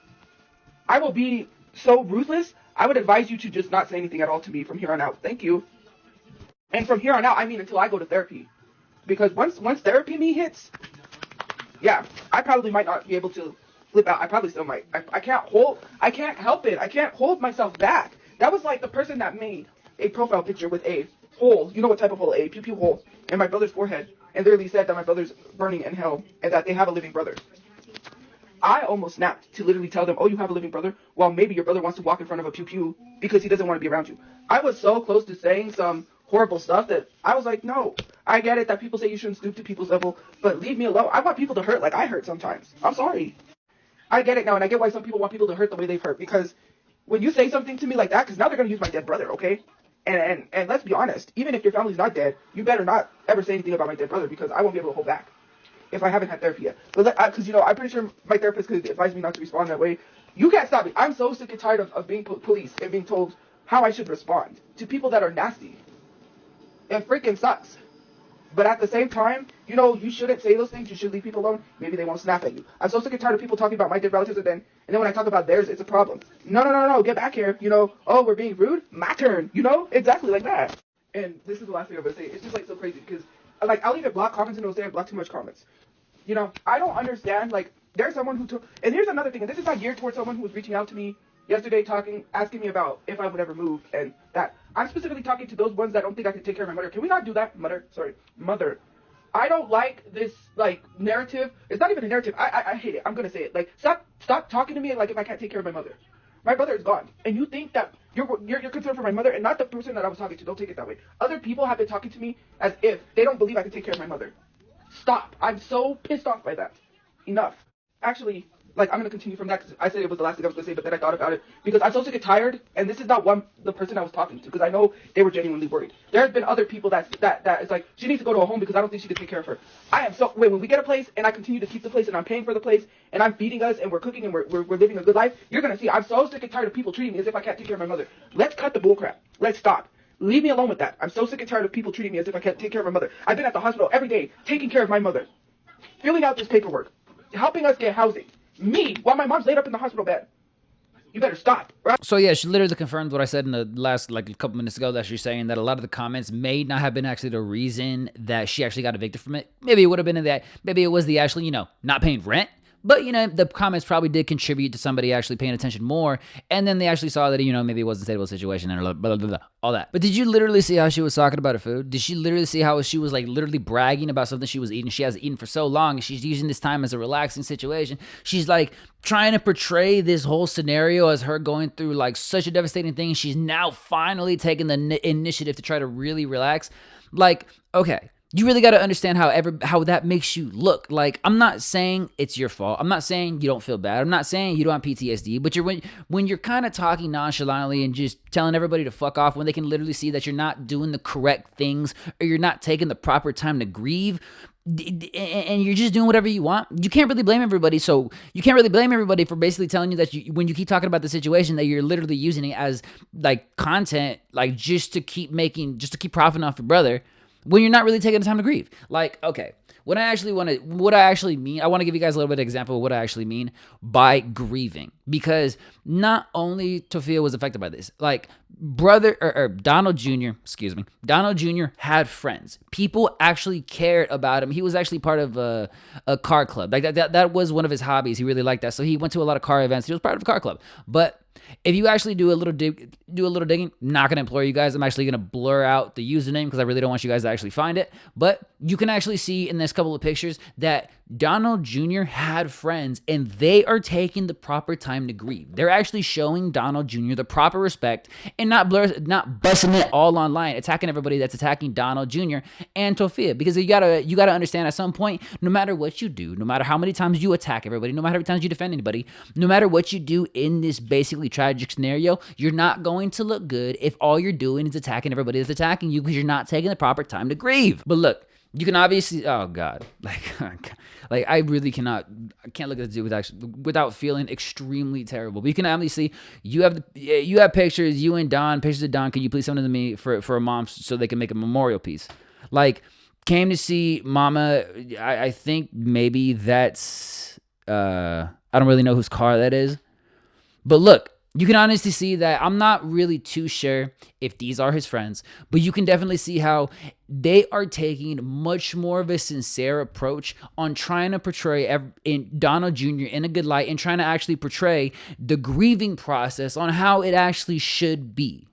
I will be so ruthless. I would advise you to just not say anything at all to me from here on out. Thank you. And from here on out, I mean until I go to therapy. Because once therapy me hits, yeah, I probably might not be able to flip out. I probably still might. I can't help it. I can't hold myself back. That was like the person that made a profile picture with a hole. You know what type of hole? A pew-pew hole in my brother's forehead. And literally said that my brother's burning in hell and that they have a living brother. I almost snapped to literally tell them, oh, you have a living brother? Well, maybe your brother wants to walk in front of a pew-pew because he doesn't want to be around you. I was so close to saying some horrible stuff that I was like, no, I get it that people say you shouldn't stoop to people's level, but leave me alone. I want people to hurt like I hurt sometimes. I'm sorry. I get it now, and I get why some people want people to hurt the way they've hurt, because when you say something to me like that, because now they're going to use my dead brother, okay? And let's be honest, even if your family's not dead, you better not ever say anything about my dead brother, because I won't be able to hold back if I haven't had therapy yet. But because, I'm pretty sure my therapist could advise me not to respond that way. You can't stop me. I'm so sick and tired of being police and being told how I should respond to people that are nasty. It freaking sucks. But at the same time, you shouldn't say those things. You should leave people alone. Maybe they won't snap at you. I'm so sick and tired of people talking about my dead relatives and then when I talk about theirs, it's a problem. No, get back here. Oh, we're being rude? My turn. Exactly like that. And this is the last thing I'm going to say. It's just like so crazy because I'll even block comments and it'll say I block too much comments. I don't understand. There's someone who and here's another thing, and this is not geared towards someone who was reaching out to me yesterday asking me about if I would ever move and that. I'm specifically talking to those ones that don't think I can take care of my mother. Can we not do that? Mother. I don't like this, narrative. It's not even a narrative. I hate it. I'm going to say it. Stop talking to me like if I can't take care of my mother. My brother is gone. And you think that you're concerned for my mother and not the person that I was talking to. Don't take it that way. Other people have been talking to me as if they don't believe I can take care of my mother. Stop. I'm so pissed off by that. Enough. Actually, I'm going to continue from that because I said it was the last thing I was going to say, but then I thought about it because I'm so sick and tired, and this is not the person I was talking to because I know they were genuinely worried. There have been other people that is like, she needs to go to a home because I don't think she can take care of her. When we get a place and I continue to keep the place and I'm paying for the place and I'm feeding us and we're cooking and we're living a good life, you're going to see I'm so sick and tired of people treating me as if I can't take care of my mother. Let's cut the bullcrap. Let's stop. Leave me alone with that. I'm so sick and tired of people treating me as if I can't take care of my mother. I've been at the hospital every day taking care of my mother, filling out this paperwork, helping us get housing. Me, while my mom's laid up in the hospital bed. You better stop, right? So yeah, she literally confirmed what I said in the last, a couple minutes ago, that she's saying that a lot of the comments may not have been actually the reason that she actually got evicted from it. Maybe it would have been that, maybe it was the actually, not paying rent. But, the comments probably did contribute to somebody actually paying attention more. And then they actually saw that, maybe it was a stable situation and blah, blah, blah, all that. But did you literally see how she was talking about her food? Did she literally see how she was literally bragging about something she was eating? She hasn't eaten for so long. And she's using this time as a relaxing situation. She's trying to portray this whole scenario as her going through such a devastating thing. She's now finally taking the initiative to try to really relax. Okay. You really got to understand how that makes you look. I'm not saying it's your fault. I'm not saying you don't feel bad. I'm not saying you don't have PTSD. But when you're kind of talking nonchalantly and just telling everybody to fuck off when they can literally see that you're not doing the correct things or you're not taking the proper time to grieve, and you're just doing whatever you want, you can't really blame everybody. So you can't really blame everybody for basically telling you that when you keep talking about the situation, that you're literally using it as content, just to keep profiting off your brother, when you're not really taking the time to grieve. Okay, what I actually mean, I want to give you guys a little bit of example of what I actually mean by grieving. Because not only Tophia was affected by this, Donald Jr. had friends. People actually cared about him. He was actually part of a car club. That was one of his hobbies. He really liked that. So he went to a lot of car events. He was part of a car club. But if you actually do a little digging, not going to implore you guys. I'm actually going to blur out the username because I really don't want you guys to actually find it. But you can actually see in this couple of pictures that Donald Jr. had friends, and they are taking the proper time to grieve. They're actually showing Donald Jr. the proper respect and not busting it all online, attacking everybody that's attacking Donald Jr. and Tophia. Because you gotta understand, at some point, no matter what you do, no matter how many times you attack everybody, no matter how many times you defend anybody, no matter what you do in this basically tragic scenario, you're not going to look good if all you're doing is attacking everybody that's attacking you, because you're not taking the proper time to grieve. But look, you can obviously, oh God, like I really I can't look at this dude without feeling extremely terrible. But you can obviously, you have pictures, you and Don, pictures of Don. Can you please send them to me for a mom so they can make a memorial piece? Like, came to see Mama. I think maybe that's, I don't really know whose car that is. But look, you can honestly see that I'm not really too sure if these are his friends, but you can definitely see how they are taking much more of a sincere approach on trying to portray Donald Jr. in a good light and trying to actually portray the grieving process on how it actually should be.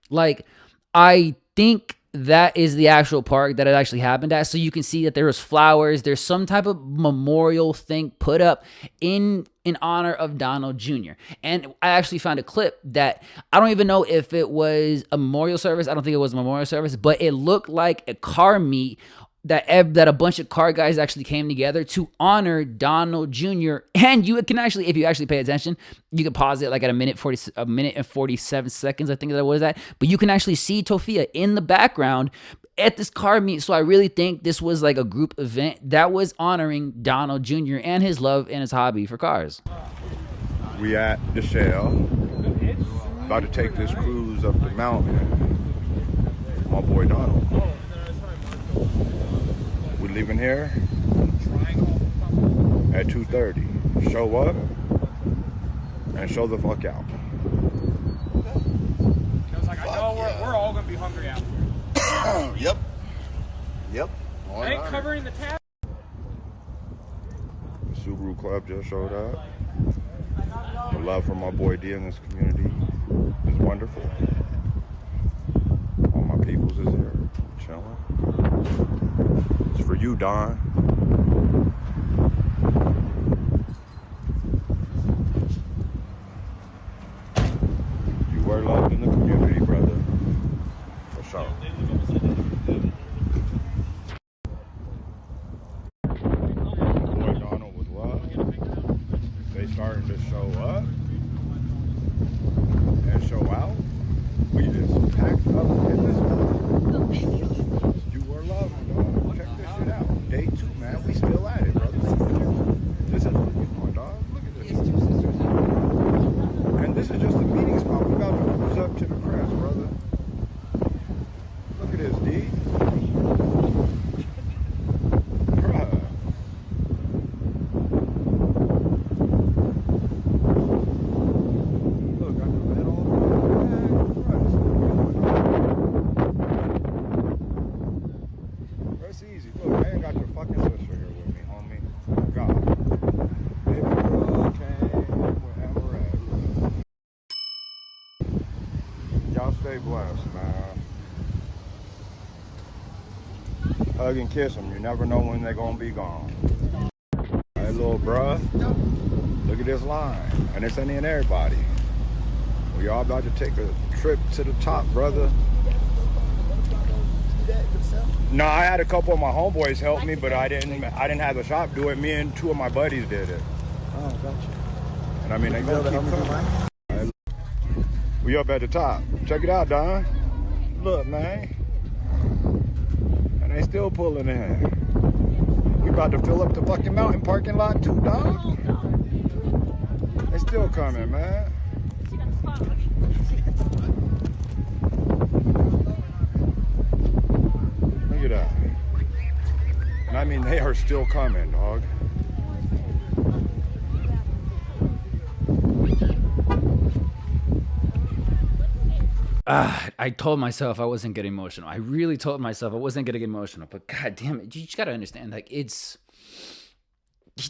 Like, I think that is the actual park that it actually happened at. So you can see that there was flowers. There's some type of memorial thing put up in honor of Donald Jr. And I actually found a clip that I don't even know if it was a memorial service. I don't think it was a memorial service, but it looked like a car meet that a bunch of car guys actually came together to honor Donald Jr. And you can actually, if you actually pay attention, you can pause it like at a minute and 47 seconds, I think that was that. But you can actually see Tophia in the background at this car meet. So I really think this was like a group event that was honoring Donald Jr. and his love and his hobby for cars. We at the Shell, about to take this cruise up the mountain. My boy Donald. We leaving here at 2:30. Show up and show the fuck out. Feels like I know we're all gonna be hungry out here. Yep. I ain't covering the tab. The Subaru Club just showed up. The love for my boy D in this community is wonderful. All my peoples is there, chilling. It's for you, Don. You were loved in the community, brother. For sure. Boy Donald was loved. They starting to show up and show out. We just packed up in this building. You were loved, dog. Check this shit out. Day 2, man. We still at it, brother. This is what you want, dog. Look at this. And this is just a meeting spot. We got to cruise up to the crest, brother. Look at this, D. Bruh. Look, I can bet all the That's easy. Look, I ain't got your fucking sister here with me, homie. God. Baby girl came wherever at. Y'all stay blessed, man. Hug and kiss them. You never know when they're gonna be gone. Hey, little bruh. Look at this line. And it's any and everybody. We all about to take a trip to the top, brother. No, I had a couple of my homeboys help me, but I didn't have the shop do it. Me and 2 of my buddies did it. Oh, gotcha. And I mean, they gonna keep coming. We up at the top. Check it out, Don. Look, man. And they still pulling in. We about to fill up the fucking mountain parking lot too, dog. They still coming, man. Look at that. And I mean, they are still coming, dog. I told myself I wasn't getting emotional. I really told myself I wasn't gonna get emotional. But god damn it, you just gotta understand. Like, he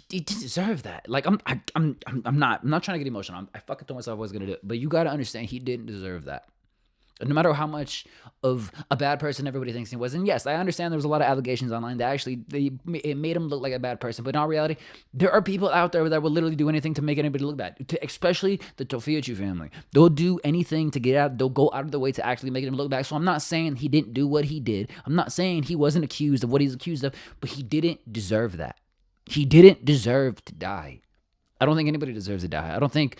didn't deserve that. Like, I'm not trying to get emotional. I fucking told myself I was gonna do it. But you gotta understand, he didn't deserve that. No matter how much of a bad person everybody thinks he was. And yes, I understand there was a lot of allegations online that actually it made him look like a bad person. But in all reality, there are people out there that will literally do anything to make anybody look bad, especially the Tophiachu family. They'll do anything to get out. They'll go out of the way to actually make him look bad. So I'm not saying he didn't do what he did. I'm not saying he wasn't accused of what he's accused of, but he didn't deserve that. He didn't deserve to die. I don't think anybody deserves to die. I don't think,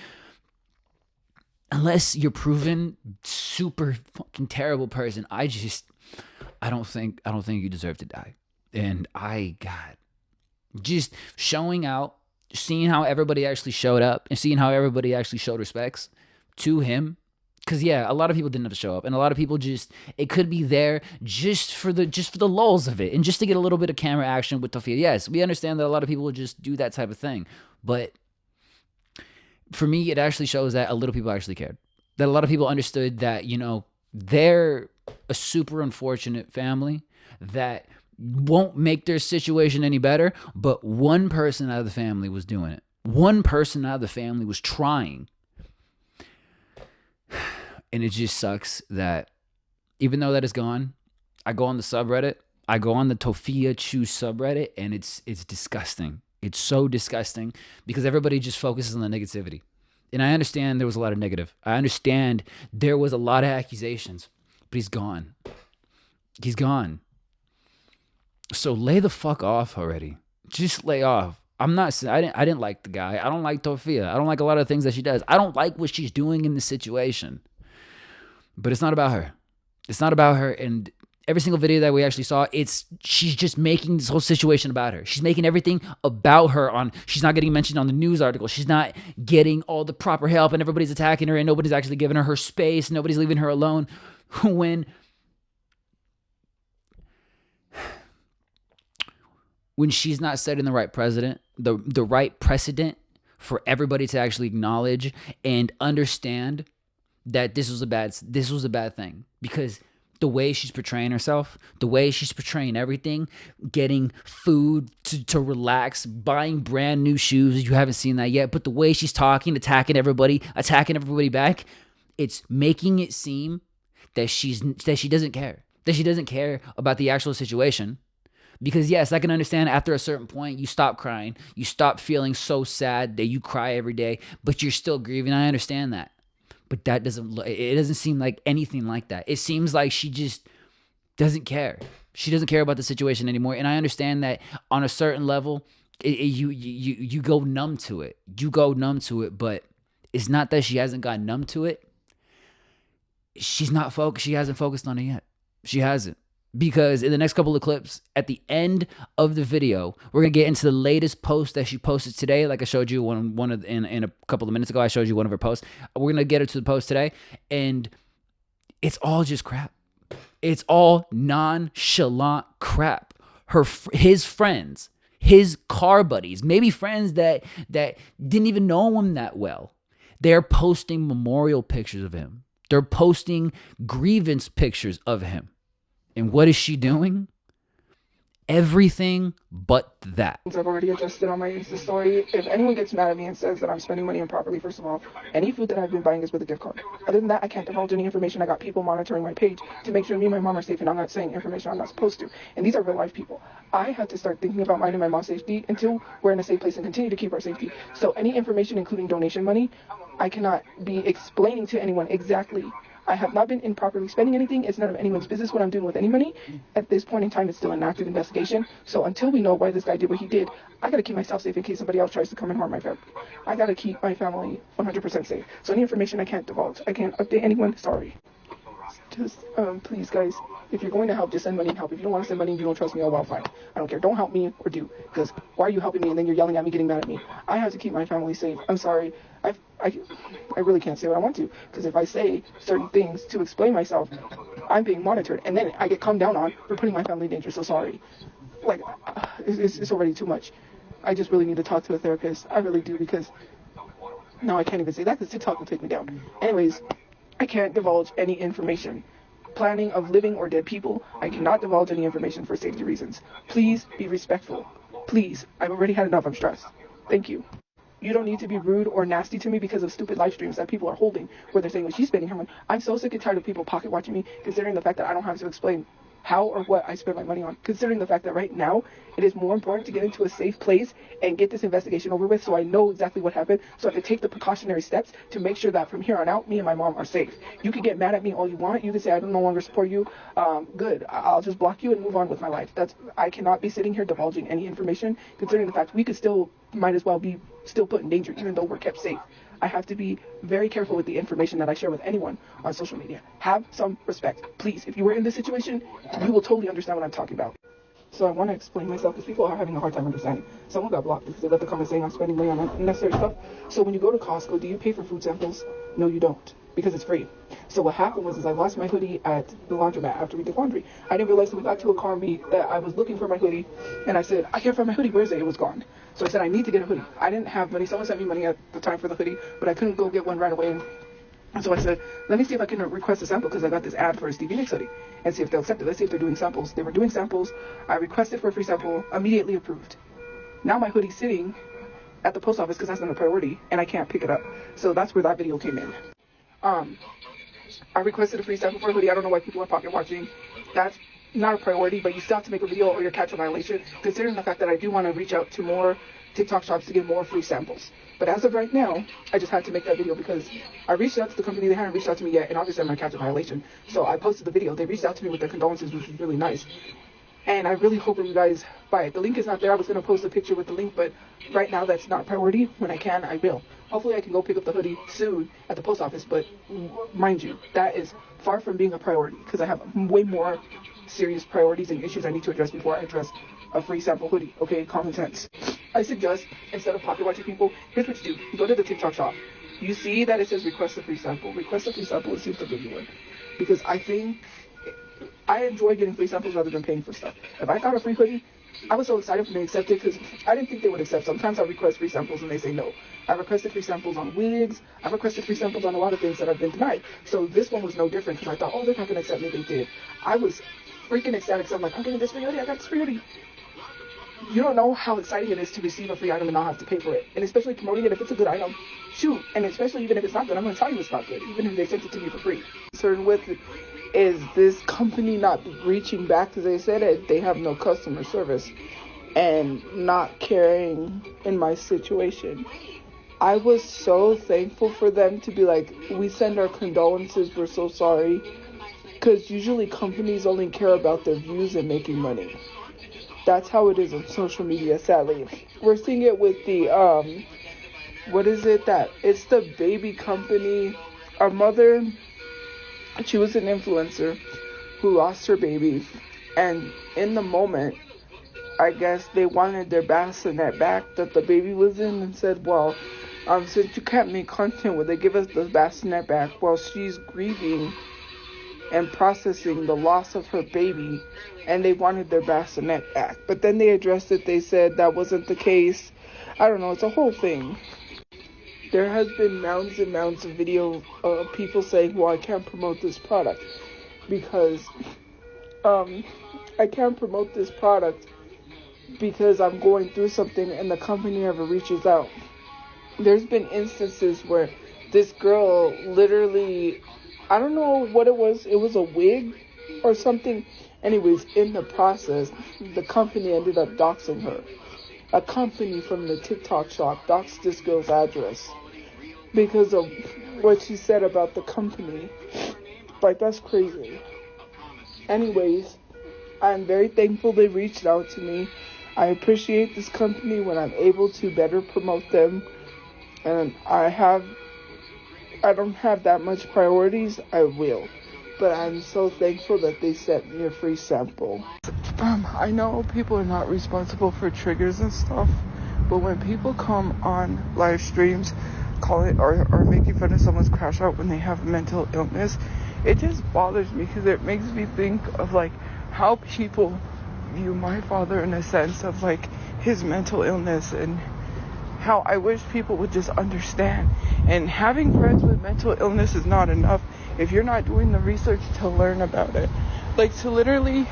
unless you're proven super fucking terrible person, I don't think you deserve to die. And God, just showing out, seeing how everybody actually showed up and seeing how everybody actually showed respects to him. Cause yeah, a lot of people didn't have to show up, and a lot of people it could be there just for the lulls of it, and just to get a little bit of camera action with Tophia. Yes, we understand that a lot of people would just do that type of thing, but for me, it actually shows that a little people actually cared. That a lot of people understood that, they're a super unfortunate family that won't make their situation any better, but one person out of the family was doing it. One person out of the family was trying. And it just sucks that even though that is gone, I go on the subreddit, I go on the Tophiachu subreddit, and it's disgusting. It's so disgusting because everybody just focuses on the negativity. And I understand there was a lot of negative. I understand there was a lot of accusations, but he's gone. He's gone. So lay the fuck off already. Just lay off. I didn't like the guy. I don't like Tophia. I don't like a lot of things that she does. I don't like what she's doing in this situation. But it's not about her. It's not about her. And every single video that we actually saw, she's just making this whole situation about her. She's making everything about her. She's not getting mentioned on the news article. She's not getting all the proper help, and everybody's attacking her, and nobody's actually giving her space. Nobody's leaving her alone. When she's not setting the right the right precedent for everybody to actually acknowledge and understand that this was a bad thing, because the way she's portraying herself, the way she's portraying everything, getting food to relax, buying brand new shoes, you haven't seen that yet, but the way she's talking, attacking everybody back, it's making it seem that she doesn't care, about the actual situation. Because yes, I can understand after a certain point, you stop crying, you stop feeling so sad that you cry every day, but you're still grieving. I understand that. But it doesn't seem like anything like that. It seems like she just doesn't care. She doesn't care about the situation anymore. And I understand that on a certain level, you go numb to it. You go numb to it, but it's not that she hasn't gotten numb to it. She's not focused. She hasn't focused on it yet. She hasn't. Because in the next couple of clips, at the end of the video, we're going to get into the latest post that she posted today. Like I showed you in a couple of minutes ago, I showed you one of her posts. We're going to get her to the post today, and it's all just crap. It's all nonchalant crap. His friends, his car buddies, maybe friends that didn't even know him that well, they're posting memorial pictures of him. They're posting grievance pictures of him. And what is she doing? Everything but that. I've already adjusted on my Insta story. If anyone gets mad at me and says that I'm spending money improperly, first of all, any food that I've been buying is with a gift card. Other than that, I can't divulge any information. I got people monitoring my page to make sure me and my mom are safe, and I'm not saying information I'm not supposed to. And these are real life people. I have to start thinking about mine and my mom's safety until we're in a safe place and continue to keep our safety. So any information, including donation money, I cannot be explaining to anyone exactly. I have not been improperly spending anything. It's none of anyone's business what I'm doing with any money. At this point in time, it's still an active investigation. So until we know why this guy did what he did, I got to keep myself safe in case somebody else tries to come and harm my family. I got to keep my family 100% safe. So any information I can't divulge. I can't update anyone. Sorry. Just, please, guys, if you're going to help, just send money and help. If you don't want to send money and you don't trust me, oh, well, fine. I don't care. Don't help me or do. Because why are you helping me and then you're yelling at me, getting mad at me? I have to keep my family safe. I'm sorry. I really can't say what I want to. Because if I say certain things to explain myself, I'm being monitored. And then I get calmed down on for putting my family in danger. So sorry. Like, it's already too much. I just really need to talk to a therapist. I really do, because no, I can't even say that because TikTok will take me down. Anyways, I can't divulge any information. Planning of living or dead people, I cannot divulge any information for safety reasons. Please be respectful. Please. I've already had enough. I'm stressed. Thank you. You don't need to be rude or nasty to me because of stupid live streams that people are holding where they're saying, well, she's spending her money. I'm so sick and tired of people pocket watching me, considering the fact that I don't have to explain how or what I spend my money on, considering the fact that right now it is more important to get into a safe place and get this investigation over with so I know exactly what happened, so I can take the precautionary steps to make sure that from here on out, me and my mom are safe. You can get mad at me all you want. You can say I don't no longer support you. Good. I'll just block you and move on with my life. I cannot be sitting here divulging any information, considering the fact we could still, might as well be still put in danger even though we're kept safe. I have to be very careful with the information that I share with anyone on social media. Have some respect. Please, if you were in this situation, you will totally understand what I'm talking about. So I want to explain myself because people are having a hard time understanding. Someone got blocked because they left a comment saying I'm spending money on unnecessary stuff. So when you go to Costco, do you pay for food samples? No, you don't, because it's free. So what happened was I lost my hoodie at the laundromat after we did laundry. I didn't realize that we got to a car meet that I was looking for my hoodie, and I said, I can't find my hoodie. Where is it? It was gone. So I said, I need to get a hoodie. I didn't have money. Someone sent me money at the time for the hoodie, but I couldn't go get one right away. And so I said, let me see if I can request a sample because I got this ad for a Stevie Nicks hoodie and see if they'll accept it. Let's see if they're doing samples. They were doing samples. I requested for a free sample, immediately approved. Now my hoodie's sitting at the post office because that's not a priority and I can't pick it up. So that's where that video came in. I requested a free sample for a hoodie. I don't know why people are pocket watching. That's not a priority, but you still have to make a video or you'll catch a violation, considering the fact that I do want to reach out to more TikTok shops to get more free samples. But as of right now, I just had to make that video because I reached out to the company. They hadn't reached out to me yet, and obviously I'm going to catch a violation. So I posted the video. They reached out to me with their condolences, which was really nice. And I really hope that you guys buy it. The link is not there. I was going to post a picture with the link, but right now that's not a priority. When I can, I will. Hopefully I can go pick up the hoodie soon at the post office, but mind you, that is far from being a priority because I have way more serious priorities and issues I need to address before I address a free sample hoodie. Okay, common sense. I suggest, instead of pocket watching people, here's what you do. You go to the TikTok shop. You see that it says request a free sample. Request a free sample and see if they'll give you one. Because I think I enjoy getting free samples rather than paying for stuff. If I got a free hoodie, I was so excited when they accepted because I didn't think they would accept. Sometimes I request free samples and they say no. I requested free samples on wigs. I requested free samples on a lot of things that have been denied. So this one was no different because I thought, oh, they're not going to accept me. They did. I was freaking ecstatic. So I'm like, I'm getting this free hoodie. I got this free hoodie. You don't know how exciting it is to receive a free item and not have to pay for it. And especially promoting it if it's a good item. Shoot. And especially even if it's not good, I'm going to tell you it's not good, even if they sent it to me for free. Concerned with it is this company not reaching back because they said that they have no customer service and not caring in my situation. I was so thankful for them to be like, we send our condolences, we're so sorry. Because usually companies only care about their views and making money. That's how it is on social media, sadly. We're seeing it with the, what is it that, it's the baby company. Our mother, she was an influencer who lost her baby. And in the moment, I guess they wanted their bassinet back that the baby was in and said, well, since you can't make content, would they give us the bassinet back while she's grieving and processing the loss of her baby, and they wanted their bassinet back. But then they addressed it. They said that wasn't the case. I don't know. It's a whole thing. There has been mounds and mounds of video of people saying, well, I can't promote this product because I can't promote this product because I'm going through something and the company never reaches out. There's been instances where this girl literally, I don't know what it was a wig or something. Anyways, in the process, the company ended up doxing her. A company from the TikTok shop doxed this girl's address because of what she said about the company. Like, that's crazy. Anyways, I'm very thankful they reached out to me. I appreciate this company when I'm able to better promote them. And I don't have that much priorities. I will. But I'm so thankful that they sent me a free sample. I know people are not responsible for triggers and stuff, but when people come on live streams calling or making fun of someone's crash out when they have mental illness, it just bothers me because it makes me think of like how people view my father in a sense of like his mental illness, and how I wish people would just understand. And having friends with mental illness is not enough if you're not doing the research to learn about it. Like, to literally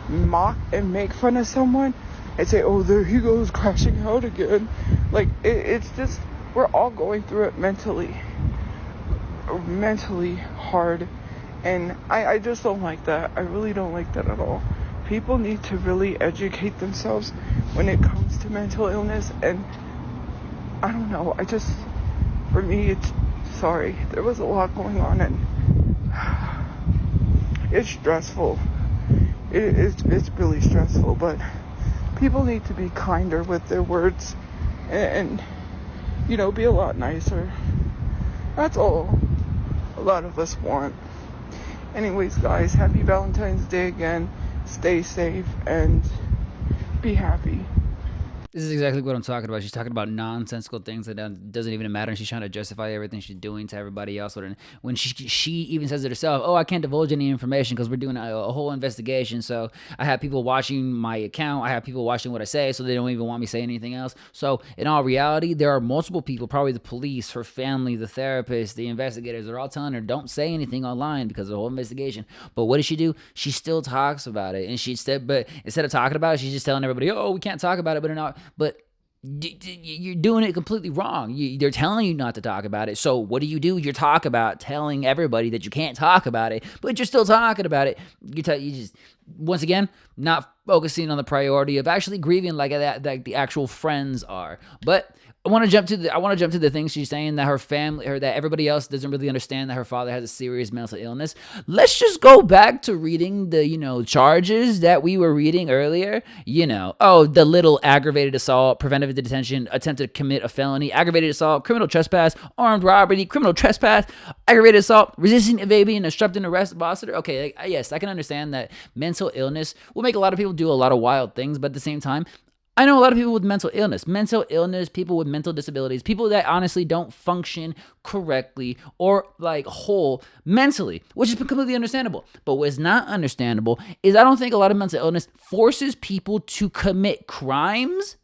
mock and make fun of someone and say, oh, there he goes crashing out again. Like, it's just, we're all going through it mentally hard. And I just don't like that. I really don't like that at all. People need to really educate themselves when it comes to mental illness. And I don't know. For me, there was a lot going on, and it's stressful. It's really stressful, but people need to be kinder with their words and be a lot nicer. That's all a lot of us want. Anyways, guys, happy Valentine's Day again. Stay safe and be happy. This is exactly what I'm talking about. She's talking about nonsensical things that doesn't even matter, and she's trying to justify everything she's doing to everybody else. When she even says it herself, "Oh, I can't divulge any information because we're doing a whole investigation. So I have people watching my account. I have people watching what I say, so they don't even want me to say anything else." So in all reality, there are multiple people, probably the police, her family, the therapist, the investigators. They're all telling her, "Don't say anything online because of the whole investigation." But what does she do? She still talks about it, and but instead of talking about it, she's just telling everybody, "Oh, we can't talk about it," but you're doing it completely wrong. They're telling you not to talk about it. So what do? You talk about telling everybody that you can't talk about it, but you're still talking about it. You just, once again, not focusing on the priority of actually grieving like the actual friends are. But I want to jump to the things she's saying that her family, or that everybody else doesn't really understand that her father has a serious mental illness. Let's just go back to reading the charges that we were reading earlier. The little aggravated assault, preventive detention, attempted to commit a felony, aggravated assault, criminal trespass, armed robbery, criminal trespass, aggravated assault, resisting evading and obstructing arrest of officer. Okay, yes, I can understand that mental illness will make a lot of people do a lot of wild things, but at the same time, I know a lot of people with mental illness, people with mental disabilities, people that honestly don't function correctly or whole mentally, which is completely understandable. But what's not understandable is I don't think a lot of mental illness forces people to commit crimes,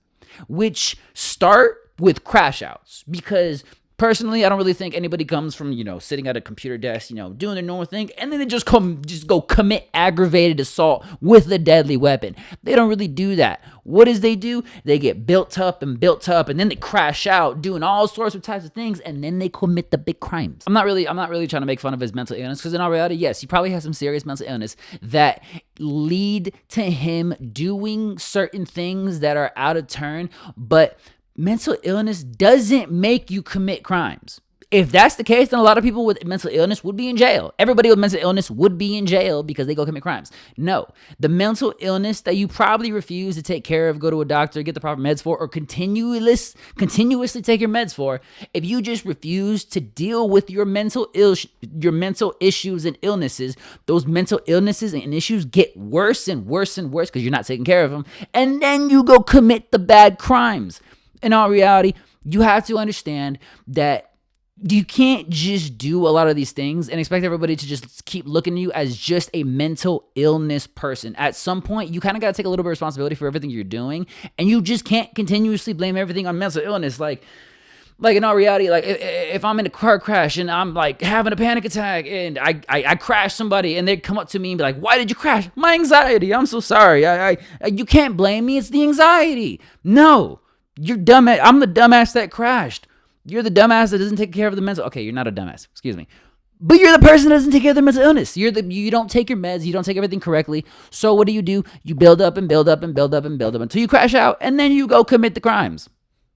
which start with crash outs. Because personally, I don't really think anybody comes from, sitting at a computer desk, doing their normal thing, and then they just go commit aggravated assault with a deadly weapon. They don't really do that. What does they do? They get built up, and then they crash out doing all sorts of types of things, and then they commit the big crimes. I'm not really trying to make fun of his mental illness, because in all reality, yes, he probably has some serious mental illness that lead to him doing certain things that are out of turn, but mental illness doesn't make you commit crimes. If that's the case, then a lot of people with mental illness would be in jail. Everybody with mental illness would be in jail because they go commit crimes. No, the mental illness that you probably refuse to take care of, go to a doctor, get the proper meds for, or continuously take your meds for, if you just refuse to deal with your mental issues and illnesses, those mental illnesses and issues get worse and worse and worse because you're not taking care of them, and then you go commit the bad crimes. In all reality, you have to understand that you can't just do a lot of these things and expect everybody to just keep looking at you as just a mental illness person. At some point, you kind of got to take a little bit of responsibility for everything you're doing, and you just can't continuously blame everything on mental illness. Like in all reality, if I'm in a car crash and I'm having a panic attack and I crash somebody and they come up to me and be like, "Why did you crash?" "My anxiety. I'm so sorry." You can't blame me. It's the anxiety. No, you're dumb. I'm the dumbass that crashed. You're the dumbass that doesn't take care of the mental. Okay, you're not a dumbass. Excuse me. But you're the person that doesn't take care of the mental illness. You don't take your meds. You don't take everything correctly. So what do? You build up and build up and build up and build up until you crash out, and then you go commit the crimes.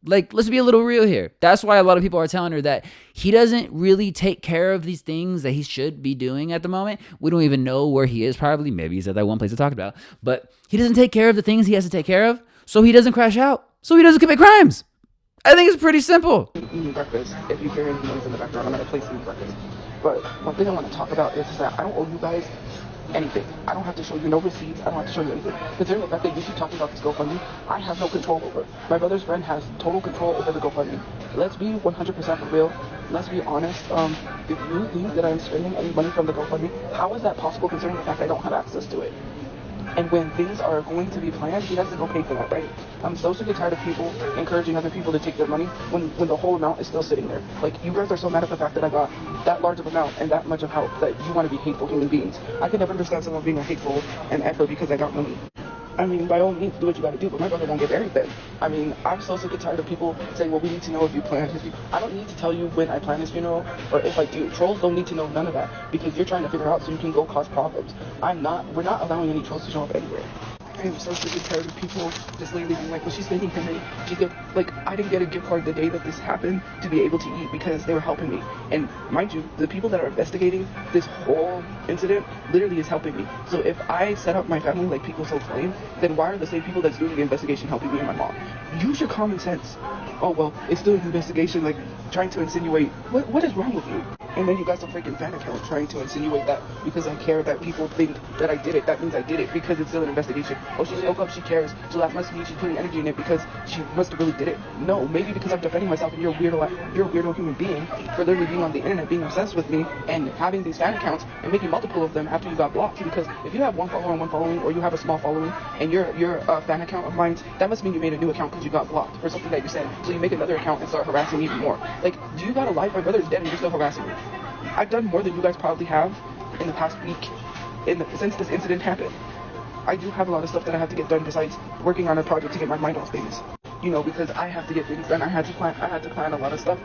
Let's be a little real here. That's why a lot of people are telling her that he doesn't really take care of these things that he should be doing at the moment. We don't even know where he is. Probably, maybe he's at that one place I talked about. But he doesn't take care of the things he has to take care of, so he doesn't crash out, so he doesn't commit crimes. I think it's pretty simple. Eating breakfast. If you hear any noise in the background, I'm at a place eating breakfast. But one thing I want to talk about is that I don't owe you guys anything. I don't have to show you no receipts. I don't have to show you anything. Considering the fact that you keep talking about this GoFundMe, I have no control over. My brother's friend has total control over the GoFundMe. Let's be 100% real. Let's be honest. If you think that I'm spending any money from the GoFundMe, how is that possible considering the fact I don't have access to it? And when things are going to be planned, he has to go pay for that, right? I'm so sick and tired of people encouraging other people to take their money when the whole amount is still sitting there. You guys are so mad at the fact that I got that large of amount and that much of help that you want to be hateful human beings. I could never understand someone being a hateful and effort because I got money. I mean, by all means, do what you gotta do, but my brother won't get married then. I mean, I'm so sick and tired of people saying, well, we need to know if you plan his funeral. I don't need to tell you when I plan his funeral, or if I do. Trolls don't need to know none of that, because you're trying to figure out so you can go cause problems. we're not allowing any trolls to show up anywhere. I am so sick and tired of people just literally being like, well, she's thanking him, and she's good. Like, I didn't get a gift card the day that this happened to be able to eat because they were helping me. And mind you, the people that are investigating this whole incident literally is helping me. So if I set up my family like people so claim, then why are the same people that's doing the investigation helping me and my mom? Use your common sense. Oh, well, it's still an investigation, like, trying to insinuate, what is wrong with you? And then you got some freaking fan account trying to insinuate that because I care that people think that I did it, that means I did it because it's still an investigation. Oh, she spoke up, she cares, so that must mean she's putting energy in it because she must have really did it. No, maybe because I'm defending myself and you're a weirdo human being for literally being on the internet, being obsessed with me and having these fan accounts and making multiple of them after you got blocked. Because if you have one follower and one following, or you have a small following and you're a fan account of mine, that must mean you made a new account because you got blocked for something that you said. So you make another account and start harassing me even more. Like, do you got a life? My brother's dead and you're still harassing me. I've done more than you guys probably have in the past week since this incident happened. I do have a lot of stuff that I have to get done besides working on a project to get my mind off things. You know, because I have to get things done. I had to plan a lot of stuff.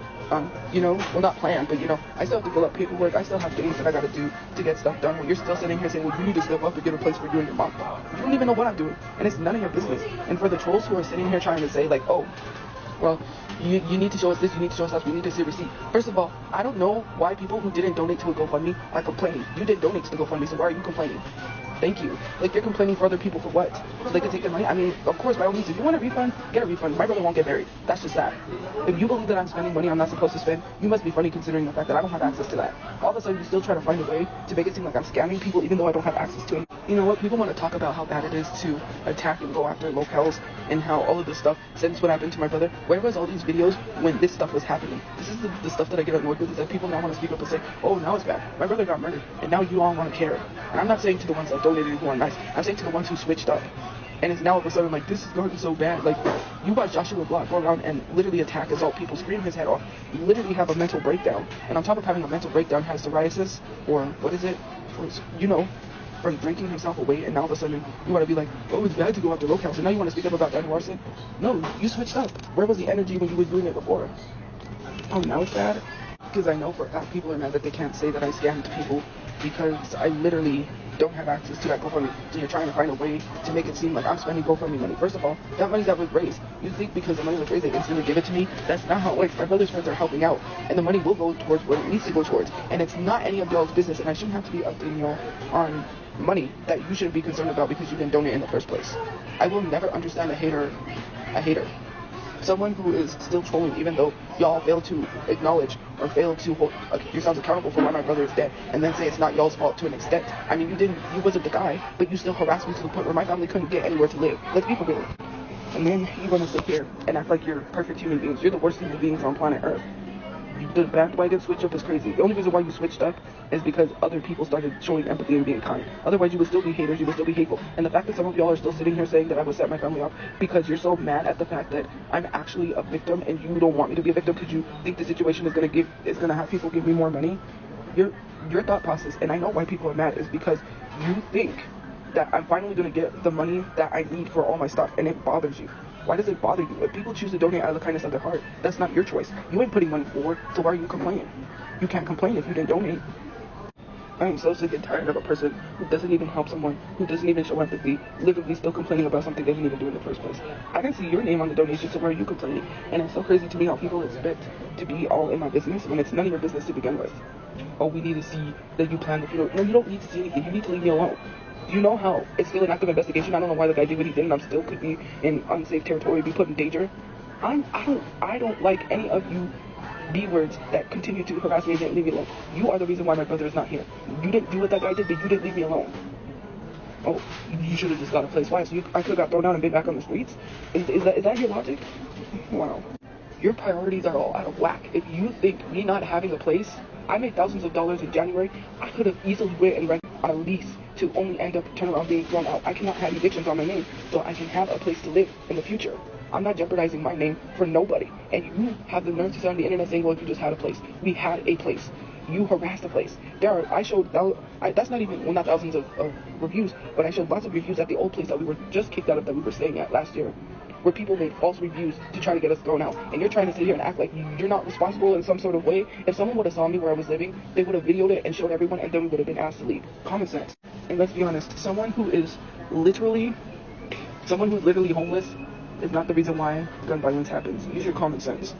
You know, well, not plan, but you know, I still have to fill up paperwork. I still have things that I gotta do to get stuff done. When you're still sitting here saying, well, you need to step up and get a place for you and your mom. You don't even know what I'm doing, and it's none of your business. And for the trolls who are sitting here trying to say like, oh, well, you need to show us this, you need to show us that, we need to see a receipt. First of all, I don't know why people who didn't donate to a GoFundMe are complaining. You didn't donate to the GoFundMe, so why are you complaining? Thank you. Like, you're complaining for other people for what? So they can take their money? I mean, of course, by all means, if you want a refund, get a refund. My brother won't get married. That's just that. If you believe that I'm spending money I'm not supposed to spend, you must be funny considering the fact that I don't have access to that. All of a sudden, you still try to find a way to make it seem like I'm scamming people even though I don't have access to it. You know what? People want to talk about how bad it is to attack and go after locals and how all of this stuff, since what happened to my brother, where was all these videos when this stuff was happening? This is the stuff that I get annoyed with, is that people now want to speak up and say, oh, now it's bad. My brother got murdered, and now you all want to care. And I'm not saying to the ones that donated who are nice. I'm saying to the ones who switched up. And it's now all of a sudden like, this is gotten so bad. Like, you watch Joshua Block go around and literally attack, assault people, scream his head off. You literally have a mental breakdown. And on top of having a mental breakdown, has psoriasis, or what is it? Or, you know, from drinking himself away, and now all of a sudden you want to be like, oh, it's bad to go after locals, and now you want to speak up about Daniel Larson? No, you switched up. Where was the energy when you were doing it before? Oh, now it's bad? Because I know for a fact people are mad that they can't say that I scammed people because I literally don't have access to that GoFundMe. So you're trying to find a way to make it seem like I'm spending GoFundMe money. First of all, that money that was raised, you think because the money was raised they instantly give it to me? That's not how it works. My brother's friends are helping out, and the money will go towards what it needs to go towards. And it's not any of y'all's business, and I shouldn't have to be updating y'all on money that you shouldn't be concerned about because you didn't donate in the first place. I will never understand a hater. Someone who is still trolling even though y'all fail to acknowledge or fail to hold yourselves accountable for why my brother is dead, and then say it's not y'all's fault to an extent. I mean, you wasn't the guy, but you still harassed me to the point where my family couldn't get anywhere to live. Let's be for real. And then you're gonna sit here and act like you're perfect human beings. You're the worst human beings on planet Earth. The bandwagon switch up is crazy. The only reason why you switched up is because other people started showing empathy and being kind. Otherwise, you would still be haters, you would still be hateful. And the fact that some of y'all are still sitting here saying that I would set my family off because you're so mad at the fact that I'm actually a victim and you don't want me to be a victim because you think the situation is gonna have people give me more money. Your thought process, and I know why people are mad, is because you think that I'm finally gonna get the money that I need for all my stuff, and it bothers you. Why does it bother you? If people choose to donate out of the kindness of their heart, that's not your choice. You ain't putting money forward, so why are you complaining? You can't complain if you didn't donate. I am so sick and tired of a person who doesn't even help someone, who doesn't even show empathy, literally still complaining about something they didn't even do in the first place. I didn't see your name on the donation, so why are you complaining? And it's so crazy to me how people expect to be all in my business when it's none of your business to begin with. Oh, we need to see that you plan the funeral. No, you don't need to see anything. You need to leave me alone. Do you know how it's still an active investigation? I don't know why the guy did what he did, and I'm still could be in unsafe territory, be put in danger. I don't like any of you B-words that continue to harass me and didn't leave me alone. You are the reason why my brother is not here. You didn't do what that guy did, but you didn't leave me alone. Oh, you should have just got a place. Why? So I could have got thrown out and been back on the streets? Is that your logic? Wow. Your priorities are all out of whack. If you think me not having a place, I made thousands of dollars in January. I could have easily went and rented on a lease to only end up turning around being thrown out. I cannot have evictions on my name, so I can have a place to live in the future. I'm not jeopardizing my name for nobody. And you have the nerve to sit on the internet saying, well, if you just had a place. We had a place. You harassed the place. I showed, that's not even, well, not thousands of reviews, but I showed lots of reviews at the old place that we were just kicked out of, that we were staying at last year, where people made false reviews to try to get us thrown out. And you're trying to sit here and act like you're not responsible in some sort of way. If someone would have saw me where I was living, they would have videoed it and showed everyone, and then we would have been asked to leave. Common sense. And let's be honest, someone who is literally homeless is not the reason why gun violence happens. Use your common sense.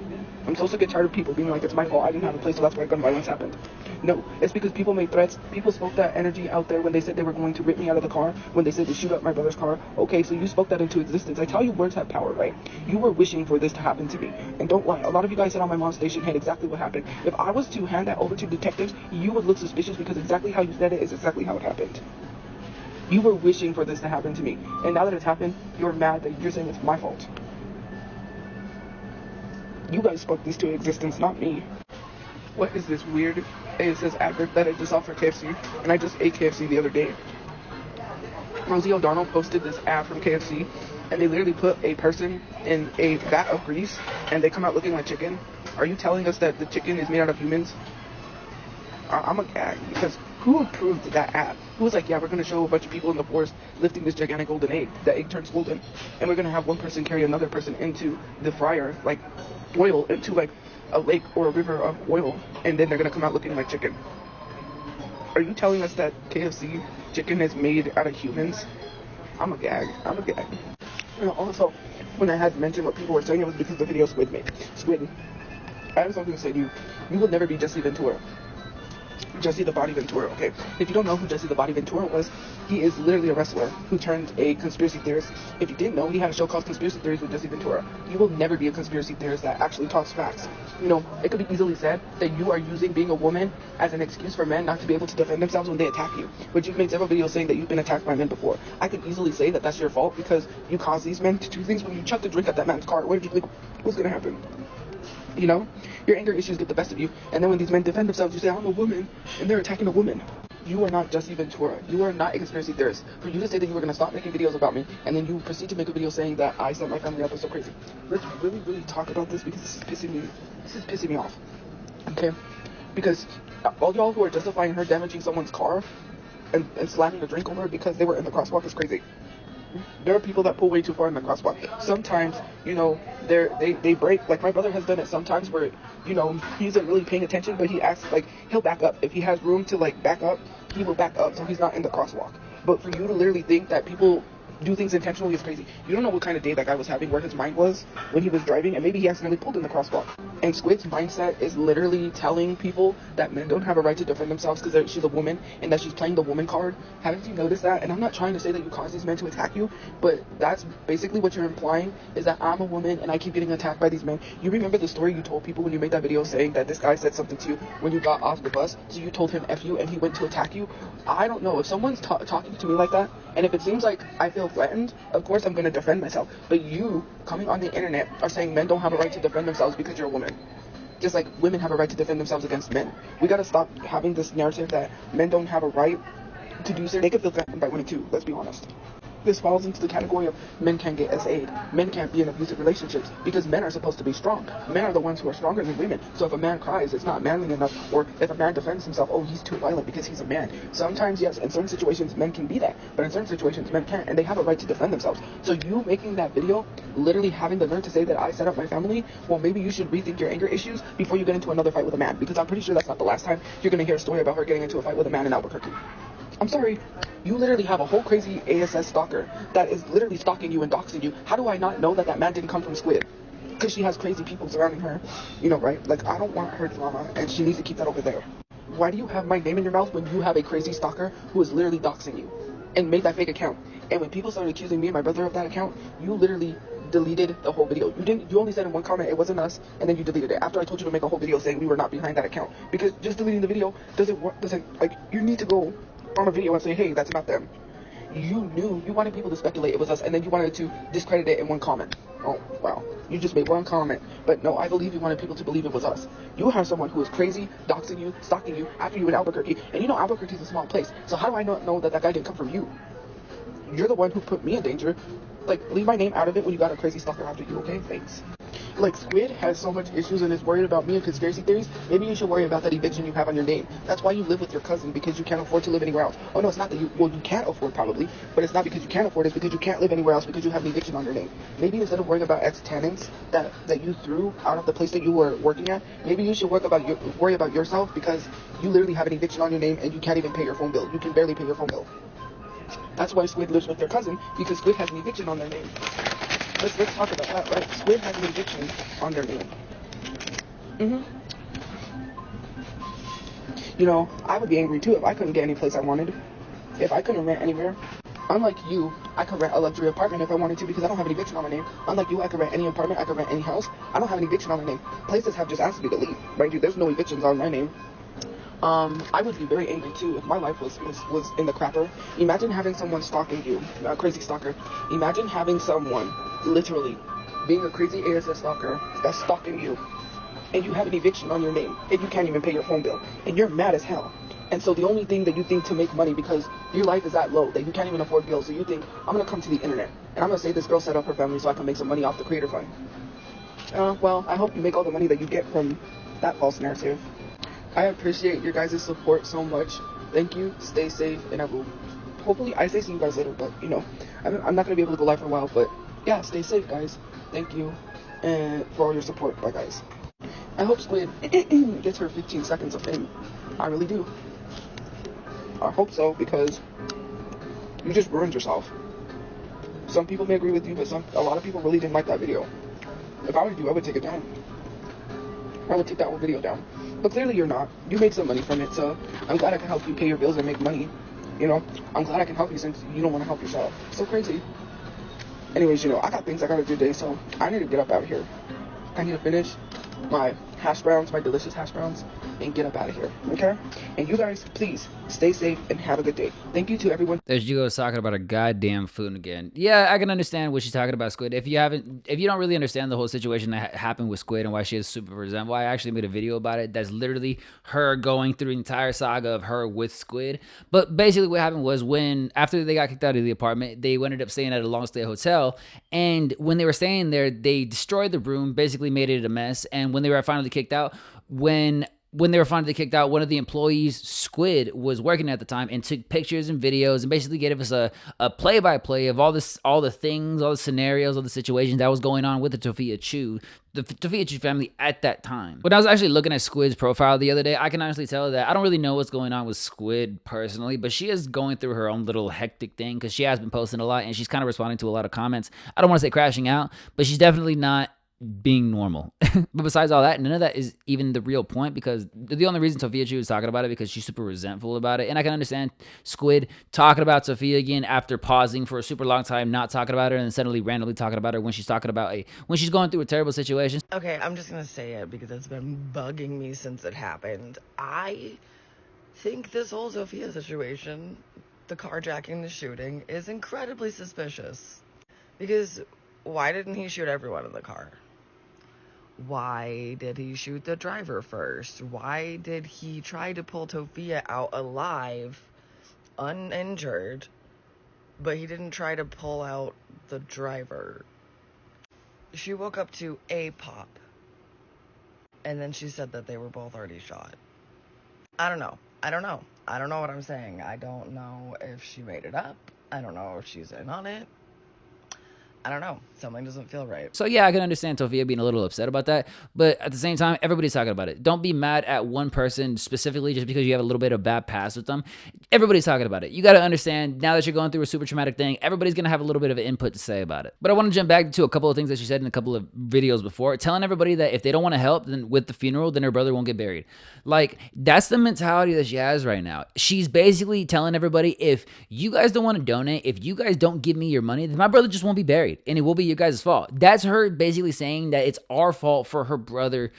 I'm so sick and tired of people being like, it's my fault, I didn't have a place, so that's why gun violence happened. No, it's because people made threats. People spoke that energy out there when they said they were going to rip me out of the car, when they said to shoot up my brother's car. Okay, so you spoke that into existence. I tell you, words have power, right? You were wishing for this to happen to me. And don't lie, a lot of you guys said on my mom's station had exactly what happened. If I was to hand that over to detectives, you would look suspicious, because exactly how you said it is exactly how it happened. You were wishing for this to happen to me. And now that it's happened, you're mad that you're saying it's my fault. You guys spoke this to existence, not me. What is this weird ASS advert that I just saw for KFC? And I just ate KFC the other day. Rosie O'Donnell posted this ad from KFC, and they literally put a person in a vat of grease, and they come out looking like chicken. Are you telling us that the chicken is made out of humans? I'm a gag, because who approved that ad? Who was like, yeah, we're going to show a bunch of people in the forest lifting this gigantic golden egg. That egg turns golden, and we're going to have one person carry another person into the fryer, like oil, into like a lake or a river of oil, and then they're going to come out looking like chicken. Are you telling us that KFC chicken is made out of humans? I'm a gag. I'm a gag. And also, when I had mentioned what people were saying, it was because the video Squid made. Squid, I have something to say to you. You will never be Jesse Ventura. Jesse the Body Ventura, okay? If you don't know who Jesse the Body Ventura was, he is literally a wrestler who turned a conspiracy theorist. If you didn't know, he had a show called Conspiracy Theories with Jesse Ventura. You will never be a conspiracy theorist that actually talks facts. You know, it could be easily said that you are using being a woman as an excuse for men not to be able to defend themselves when they attack you. But you've made several videos saying that you've been attacked by men before. I could easily say that that's your fault because you caused these men to do things. When you chucked a drink at that man's car, what did you think was going to happen? You know, your anger issues get the best of you, and then when these men defend themselves, you say, I'm a woman, and they're attacking a woman. You are not Jesse Ventura. You are not a conspiracy theorist. For you to say that you were going to stop making videos about me, and then you proceed to make a video saying that I set my family up, is so crazy. Let's really talk about this, because this is pissing me off. Okay? Because all y'all who are justifying her damaging someone's car and slamming a drink over it because they were in the crosswalk is crazy. There are people that pull way too far in the crosswalk. Sometimes, you know, they break. Like my brother has done it sometimes where, you know, he isn't really paying attention, but he acts like he'll back up. If he has room to like back up, he will back up so he's not in the crosswalk. But for you to literally think that people do things intentionally is crazy. You don't know what kind of day that guy was having, where his mind was when he was driving, and maybe he accidentally pulled in the crosswalk. And Squid's mindset is literally telling people that men don't have a right to defend themselves because she's a woman and that she's playing the woman card. Haven't you noticed that? And I'm not trying to say that you caused these men to attack you, but that's basically what you're implying, is that I'm a woman and I keep getting attacked by these men. You remember the story you told people when you made that video saying that this guy said something to you when you got off the bus, so you told him F you and he went to attack you? I don't know. If someone's talking to me like that, and if it seems like I feel threatened, of course I'm going to defend myself. But you, coming on the internet, are saying men don't have a right to defend themselves because you're a woman. Just like women have a right to defend themselves against men. We got to stop having this narrative that men don't have a right to do so. They can feel threatened by women too, let's be honest. This falls into the category of men can't get SA'd. Men can't be in abusive relationships because men are supposed to be strong. Men are the ones who are stronger than women. So if a man cries, it's not manly enough. Or if a man defends himself, oh, he's too violent because he's a man. Sometimes, yes, in certain situations, men can be that. But in certain situations, men can't. And they have a right to defend themselves. So you making that video, literally having the nerve to say that I set up my family, well, maybe you should rethink your anger issues before you get into another fight with a man. Because I'm pretty sure that's not the last time you're going to hear a story about her getting into a fight with a man in Albuquerque. I'm sorry, you literally have a whole crazy ASS stalker that is literally stalking you and doxing you. How do I not know that that man didn't come from Squid? Because she has crazy people surrounding her, you know, right? Like, I don't want her drama, and she needs to keep that over there. Why do you have my name in your mouth when you have a crazy stalker who is literally doxing you and made that fake account? And when people started accusing me and my brother of that account, you literally deleted the whole video. You only said in one comment it wasn't us, and then you deleted it after I told you to make a whole video saying we were not behind that account. Because just deleting the video doesn't like, you need to go on a video and say, hey, that's not them. You knew, you wanted people to speculate it was us, and then you wanted to discredit it in one comment. Oh, wow. You just made one comment. But no, I believe you wanted people to believe it was us. You have someone who is crazy, doxing you, stalking you, after you in Albuquerque, and you know Albuquerque is a small place. So how do I not know that that guy didn't come from you? You're the one who put me in danger Like, leave my name out of it when you got a crazy stalker after you, okay? Thanks. Like, Squid has so much issues and is worried about me and conspiracy theories. Maybe you should worry about that eviction you have on your name. That's why you live with your cousin, because you can't afford to live anywhere else. Oh, no, it's not that you can't afford probably, but it's not because you can't afford, it's because you can't live anywhere else because you have an eviction on your name. Maybe instead of worrying about ex-tenants that you threw out of the place that you were working at, maybe you should worry about yourself, because you literally have an eviction on your name and you can't even pay your phone bill. You can barely pay your phone bill. That's why Squid lives with their cousin, because Squid has an eviction on their name. Let's talk about that, right? Squid has an eviction on their name. You know, I would be angry too if I couldn't get any place I wanted. If I couldn't rent anywhere. Unlike you, I could rent a luxury apartment if I wanted to, because I don't have an eviction on my name. Unlike you, I could rent any apartment, I could rent any house. I don't have an eviction on my name. Places have just asked me to leave. Mind you, there's no evictions on my name. I would be very angry too if my life was in the crapper. Imagine having someone stalking you, a crazy stalker. Imagine having someone literally being a crazy ASS stalker that's stalking you, and you have an eviction on your name, and you can't even pay your phone bill, and you're mad as hell. And so the only thing that you think to make money, because your life is that low that you can't even afford bills, so you think, I'm gonna come to the internet and I'm gonna say this girl set up her family so I can make some money off the creator fund. Well, I hope you make all the money that you get from that false narrative. I appreciate your guys' support so much. Thank you. Stay safe, and I will hopefully I say see you guys later. But you know, I'm not gonna be able to go live for a while. But yeah, stay safe, guys. Thank you, and for all your support. Bye, guys. I hope Squid gets her 15 seconds of fame. I really do. I hope so, because you just ruined yourself. Some people may agree with you, but a lot of people really didn't like that video. If I were you, I would take it down. I would take that whole video down. But clearly you're not. You made some money from it, so I'm glad I can help you pay your bills and make money. You know, I'm glad I can help you since you don't want to help yourself. So crazy. Anyways, you know, I got things I gotta do today, so I need to get up out of here. I need to finish my hash browns, my delicious hash browns, and get up out of here, okay? And you guys, please, stay safe and have a good day. Thank you to everyone. There she goes talking about her goddamn food again. Yeah, I can understand what she's talking about, Squid. If you don't really understand the whole situation that happened with Squid and why she is super resentful, I actually made a video about it. That's literally her going through the entire saga of her with Squid. But basically what happened was after they got kicked out of the apartment, they ended up staying at a long stay hotel. And when they were staying there, they destroyed the room, basically made it a mess. And when they were finally kicked out, when they were finally kicked out, one of the employees, Squid, was working at the time and took pictures and videos and basically gave us a play-by-play of all the things, all the scenarios, all the situations that was going on with the Tophiachu family at that time. When I was actually looking at Squid's profile the other day, I can honestly tell that I don't really know what's going on with Squid personally, but she is going through her own little hectic thing because she has been posting a lot and she's kind of responding to a lot of comments. I don't want to say crashing out, but she's definitely not being normal. But besides all that, none of that is even the real point, because the only reason Tophiachu is talking about it because she's super resentful about it. And I can understand Squid talking about Tophia again after pausing for a super long time, not talking about her, and then suddenly randomly talking about her when she's talking about when she's going through a terrible situation. Okay, I'm just gonna say it because it's been bugging me since it happened. I think this whole Tophia situation, the carjacking, the shooting, is incredibly suspicious. Because why didn't he shoot everyone in the car? Why did he shoot the driver first? Why did he try to pull Tophia out alive, uninjured, but he didn't try to pull out the driver? She woke up to a pop, and then she said that they were both already shot. I don't know what I'm saying. I don't know if she made it up. I don't know if she's in on it. I don't know. Something doesn't feel right. So yeah, I can understand Tophia being a little upset about that, but at the same time, everybody's talking about it. Don't be mad at one person specifically just because you have a little bit of bad past with them. Everybody's talking about it. You got to understand, now that you're going through a super traumatic thing, everybody's going to have a little bit of an input to say about it. But I want to jump back to a couple of things that she said in a couple of videos before, telling everybody that if they don't want to help then with the funeral, then her brother won't get buried. Like, that's the mentality that she has right now. She's basically telling everybody, if you guys don't want to donate, if you guys don't give me your money, then my brother just won't be buried. And it will be your guys' fault. That's her basically saying that it's our fault for her brother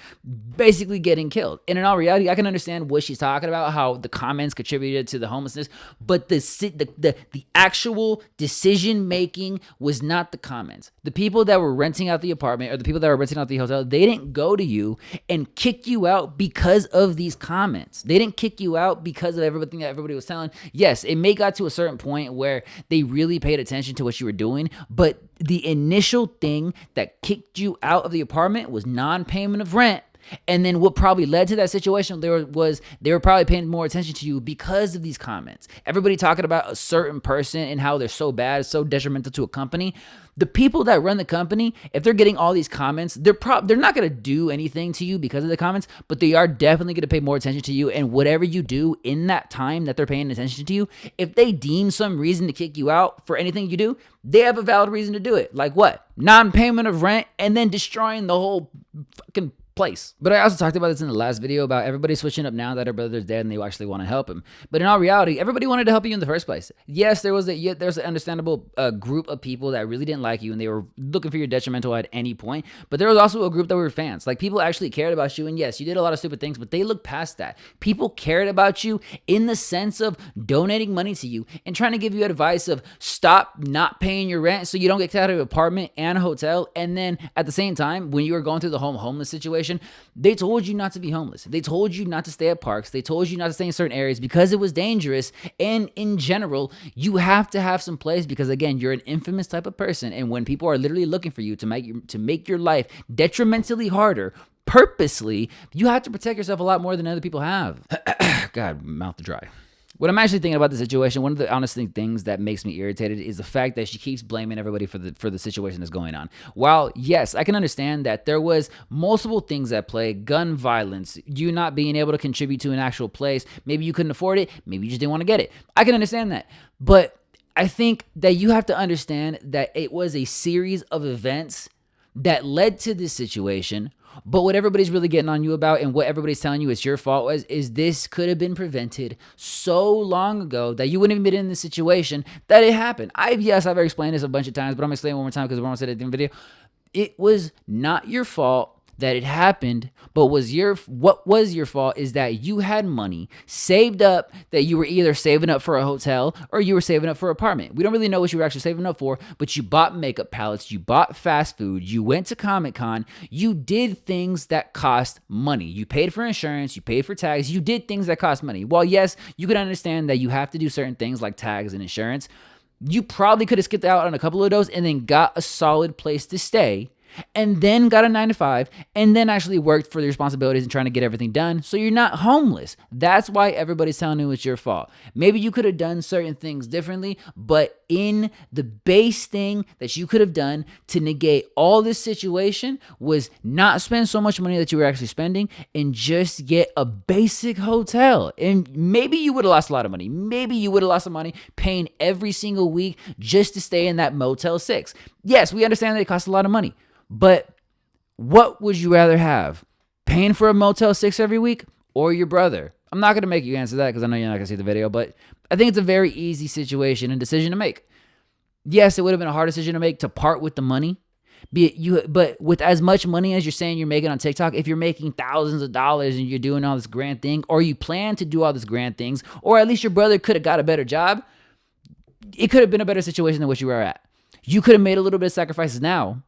basically getting killed. And in all reality, I can understand what she's talking about, how the comments contributed to the homelessness, but the actual decision making was not the comments. The people that were renting out the apartment or the people that were renting out the hotel, they didn't go to you and kick you out because of these comments. They didn't kick you out because of everything that everybody was telling. Yes, it may got to a certain point where they really paid attention to what you were doing, but the initial thing that kicked you out of the apartment was non-payment of rent. And then what probably led to that situation they were probably paying more attention to you because of these comments. Everybody talking about a certain person and how they're so bad, so detrimental to a company. The people that run the company, if they're getting all these comments, they're not going to do anything to you because of the comments, but they are definitely going to pay more attention to you. And whatever you do in that time that they're paying attention to you, if they deem some reason to kick you out for anything you do, they have a valid reason to do it. Like what? Non-payment of rent and then destroying the whole fucking place. But I also talked about this in the last video about everybody switching up now that her brother's dead and they actually want to help him. But in all reality, everybody wanted to help you in the first place. Yes, there's an understandable group of people that really didn't like you and they were looking for your detrimental at any point. But there was also a group that were fans. Like, people actually cared about you. And yes, you did a lot of stupid things, but they looked past that. People cared about you in the sense of donating money to you and trying to give you advice of stop not paying your rent so you don't get kicked out of your apartment and a hotel. And then at the same time, when you were going through the homeless situation, they told you not to be homeless. They told you not to stay at parks. They told you not to stay in certain areas because it was dangerous. And in general, you have to have some place because, again, you're an infamous type of person. And when people are literally looking for you to make your life detrimentally harder, purposely, you have to protect yourself a lot more than other people have. God, mouth dry. What I'm actually thinking about the situation, one of the honest things that makes me irritated is the fact that she keeps blaming everybody for the situation that's going on. While, yes, I can understand that there was multiple things at play, gun violence, you not being able to contribute to an actual place, maybe you couldn't afford it, maybe you just didn't want to get it. I can understand that. But I think that you have to understand that it was a series of events that led to this situation. But what everybody's really getting on you about and what everybody's telling you it's your fault is this could have been prevented so long ago that you wouldn't even been in this situation that it happened. I've explained this a bunch of times, but I'm going to explain it one more time because we're almost at the end of the video. It was not your fault that it happened, but what was your fault is that you had money saved up that you were either saving up for a hotel or you were saving up for an apartment. We don't really know what you were actually saving up for, but you bought makeup palettes, you bought fast food, you went to Comic-Con, you did things that cost money. You paid for insurance, you paid for tags, you did things that cost money. While yes, you could understand that you have to do certain things like tags and insurance, you probably could have skipped out on a couple of those and then got a solid place to stay, and then got a 9-to-5, and then actually worked for the responsibilities and trying to get everything done so you're not homeless. That's why everybody's telling you it's your fault. Maybe you could have done certain things differently, but in the base thing that you could have done to negate all this situation was not spend so much money that you were actually spending and just get a basic hotel. And maybe you would have lost a lot of money. Maybe you would have lost some money paying every single week just to stay in that Motel 6. Yes, we understand that it costs a lot of money. But what would you rather have? Paying for a Motel 6 every week or your brother? I'm not going to make you answer that because I know you're not going to see the video, but I think it's a very easy situation and decision to make. Yes, it would have been a hard decision to make to part with the money. But with as much money as you're saying you're making on TikTok, if you're making thousands of dollars and you're doing all this grand thing, or you plan to do all these grand things, or at least your brother could have got a better job, it could have been a better situation than what you were at. You could have made a little bit of sacrifices now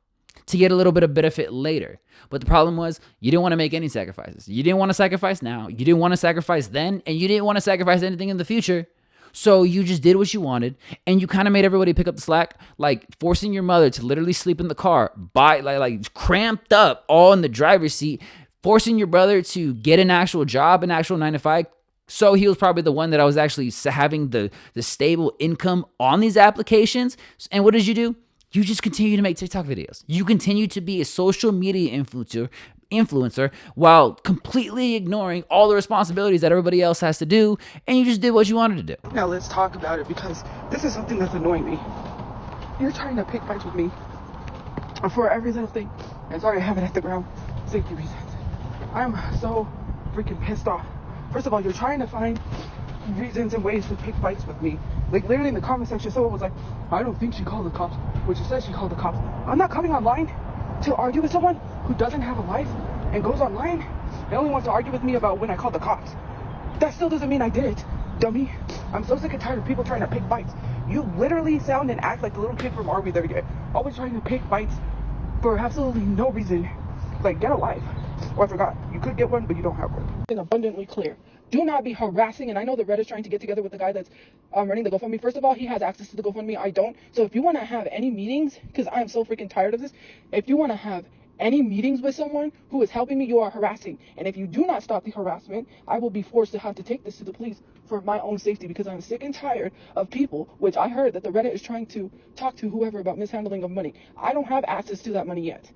to get a little bit of benefit later. But the problem was you didn't want to make any sacrifices. You didn't want to sacrifice now. You didn't want to sacrifice then. And you didn't want to sacrifice anything in the future. So you just did what you wanted. And you kind of made everybody pick up the slack, like forcing your mother to literally sleep in the car, like cramped up all in the driver's seat, forcing your brother to get an actual job, an actual 9-to-5. So he was probably the one that I was actually having the stable income on these applications. And what did you do? You just continue to make TikTok videos. You continue to be a social media influencer while completely ignoring all the responsibilities that everybody else has to do, and you just did what you wanted to do. Now let's talk about it because this is something that's annoying me. You're trying to pick fights with me for every little thing. And sorry I have it at the ground. Safety reasons. I'm so freaking pissed off. First of all, you're trying to find reasons and ways to pick fights with me. Like literally in the comment section, someone was like, I don't think she called the cops, which she says she called the cops. I'm not coming online to argue with someone who doesn't have a life and goes online and only wants to argue with me about when I called the cops. That still doesn't mean I did it, dummy. I'm so sick and tired of people trying to pick fights. You literally sound and act like the little kid from Arby that are always trying to pick fights for absolutely no reason. Like, get a life. Oh, I forgot. You could get one, but you don't have one. It's abundantly clear. Do not be harassing. And I know that Red is trying to get together with the guy that's running the GoFundMe. First of all, he has access to the GoFundMe. I don't. So if you want to have any meetings, because I am so freaking tired of this, if you want to have any meetings with someone who is helping me, you are harassing. And if you do not stop the harassment, I will be forced to have to take this to the police for my own safety, because I'm sick and tired of people, which I heard that the Reddit is trying to talk to whoever about mishandling of money. I don't have access to that money yet.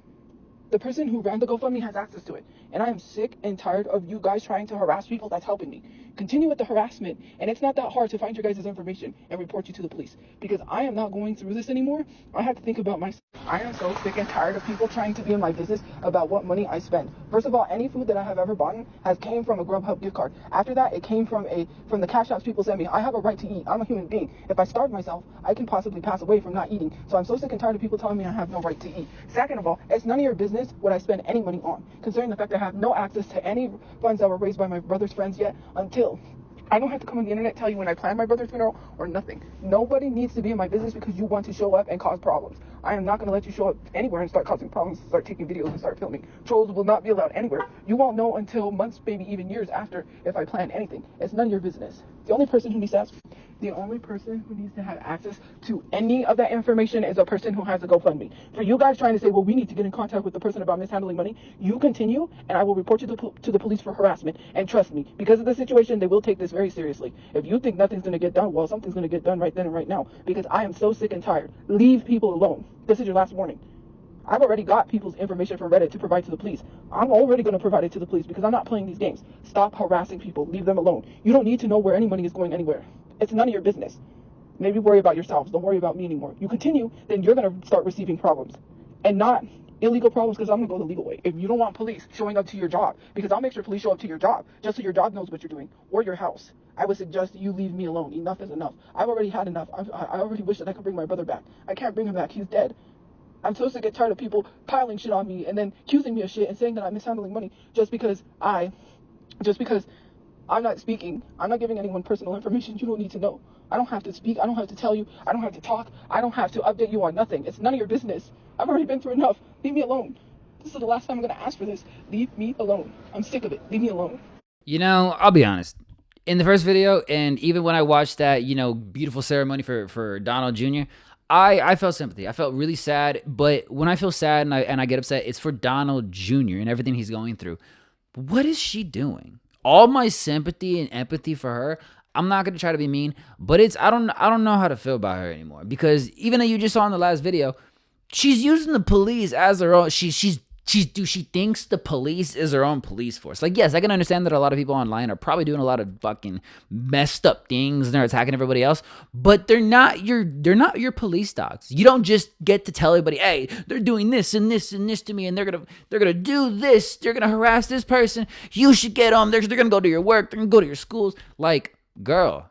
The person who ran the GoFundMe has access to it. And I am sick and tired of you guys trying to harass people that's helping me. Continue with the harassment, and it's not that hard to find your guys' information and report you to the police. Because I am not going through this anymore. I have to think about myself. I am so sick and tired of people trying to be in my business about what money I spend. First of all, any food that I have ever bought has came from a Grubhub gift card. After that, it came from the cash apps people send me. I have a right to eat. I'm a human being. If I starve myself, I can possibly pass away from not eating. So I'm so sick and tired of people telling me I have no right to eat. Second of all, it's none of your business what I spend any money on, considering the fact that I have no access to any funds that were raised by my brother's friends yet, until I don't have to come on the internet tell you when I plan my brother's funeral or nothing. Nobody needs to be in my business because you want to show up and cause problems. I am not going to let you show up anywhere and start causing problems, start taking videos and start filming. Trolls will not be allowed anywhere. You won't know until months, maybe even years after, if I plan anything. It's none of your business. The only person who needs to have access to any of that information is a person who has a GoFundMe. For you guys trying to say, well, we need to get in contact with the person about mishandling money, you continue, and I will report you to the police for harassment. And trust me, because of the situation, they will take this very seriously. If you think nothing's going to get done, well, something's going to get done right then and right now, because I am so sick and tired. Leave people alone. This is your last warning. I've already got people's information from Reddit to provide to the police. I'm already going to provide it to the police because I'm not playing these games. Stop harassing people. Leave them alone. You don't need to know where any money is going anywhere. It's none of your business. Maybe worry about yourselves. Don't worry about me anymore. You continue, then you're going to start receiving problems. And not illegal problems, because I'm going to go the legal way. If you don't want police showing up to your job, because I'll make sure police show up to your job, just so your job knows what you're doing, or your house, I would suggest you leave me alone. Enough is enough. I've already had enough. I already wish that I could bring my brother back. I can't bring him back. He's dead. I'm so sick and tired of people piling shit on me and then accusing me of shit and saying that I'm mishandling money just because I'm not speaking. I'm not giving anyone personal information you don't need to know. I don't have to speak. I don't have to tell you. I don't have to talk. I don't have to update you on nothing. It's none of your business. I've already been through enough. Leave me alone. This is the last time I'm going to ask for this. Leave me alone. I'm sick of it. Leave me alone. You know, I'll be honest. In the first video, and even when I watched that, beautiful ceremony for Donald Jr., I felt sympathy. I felt really sad, but when I feel sad and I get upset, it's for Donald Jr. and everything he's going through. What is she doing? All my sympathy and empathy for her. I'm not gonna try to be mean, but I don't know how to feel about her anymore, because even though you just saw in the last video, she's using the police as her own. She thinks the police is her own police force. Like, yes, I can understand that a lot of people online are probably doing a lot of fucking messed up things and they're attacking everybody else, but they're not your police dogs. You don't just get to tell everybody, hey, they're doing this and this and this to me, and they're gonna do this, they're gonna harass this person. You should get them. They're gonna go to your work. They're gonna go to your schools. Like, girl,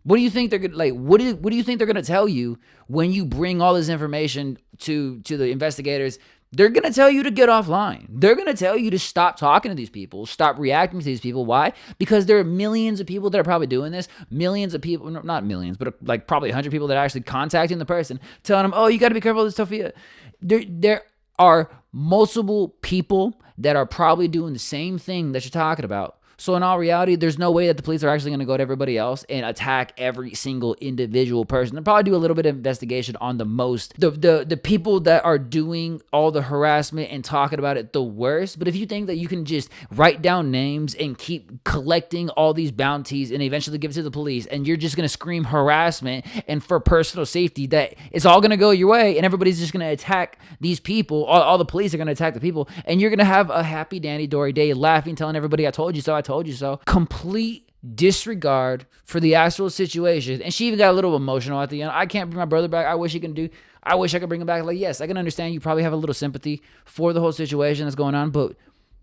what do you think they're gonna What do you think they're gonna tell you when you bring all this information to the investigators? They're going to tell you to get offline. They're going to tell you to stop talking to these people, stop reacting to these people. Why? Because there are millions of people that are probably doing this. Millions of people, not millions, but like probably 100 people that are actually contacting the person, telling them, oh, you got to be careful of this Tophia. There are multiple people that are probably doing the same thing that you're talking about. So in all reality, there's no way that the police are actually going to go to everybody else and attack every single individual person. They'll probably do a little bit of investigation on the people that are doing all the harassment and talking about it the worst. But if you think that you can just write down names and keep collecting all these bounties and eventually give it to the police, and you're just going to scream harassment and for personal safety, that it's all going to go your way and everybody's just going to attack these people, all the police are going to attack the people, and you're going to have a happy dandy dory day laughing, telling everybody, I told you so, I told you so. Complete disregard for the actual situation. And she even got a little emotional at the end. I can't bring my brother back. I wish I could bring him back. Like, yes, I can understand you probably have a little sympathy for the whole situation that's going on, but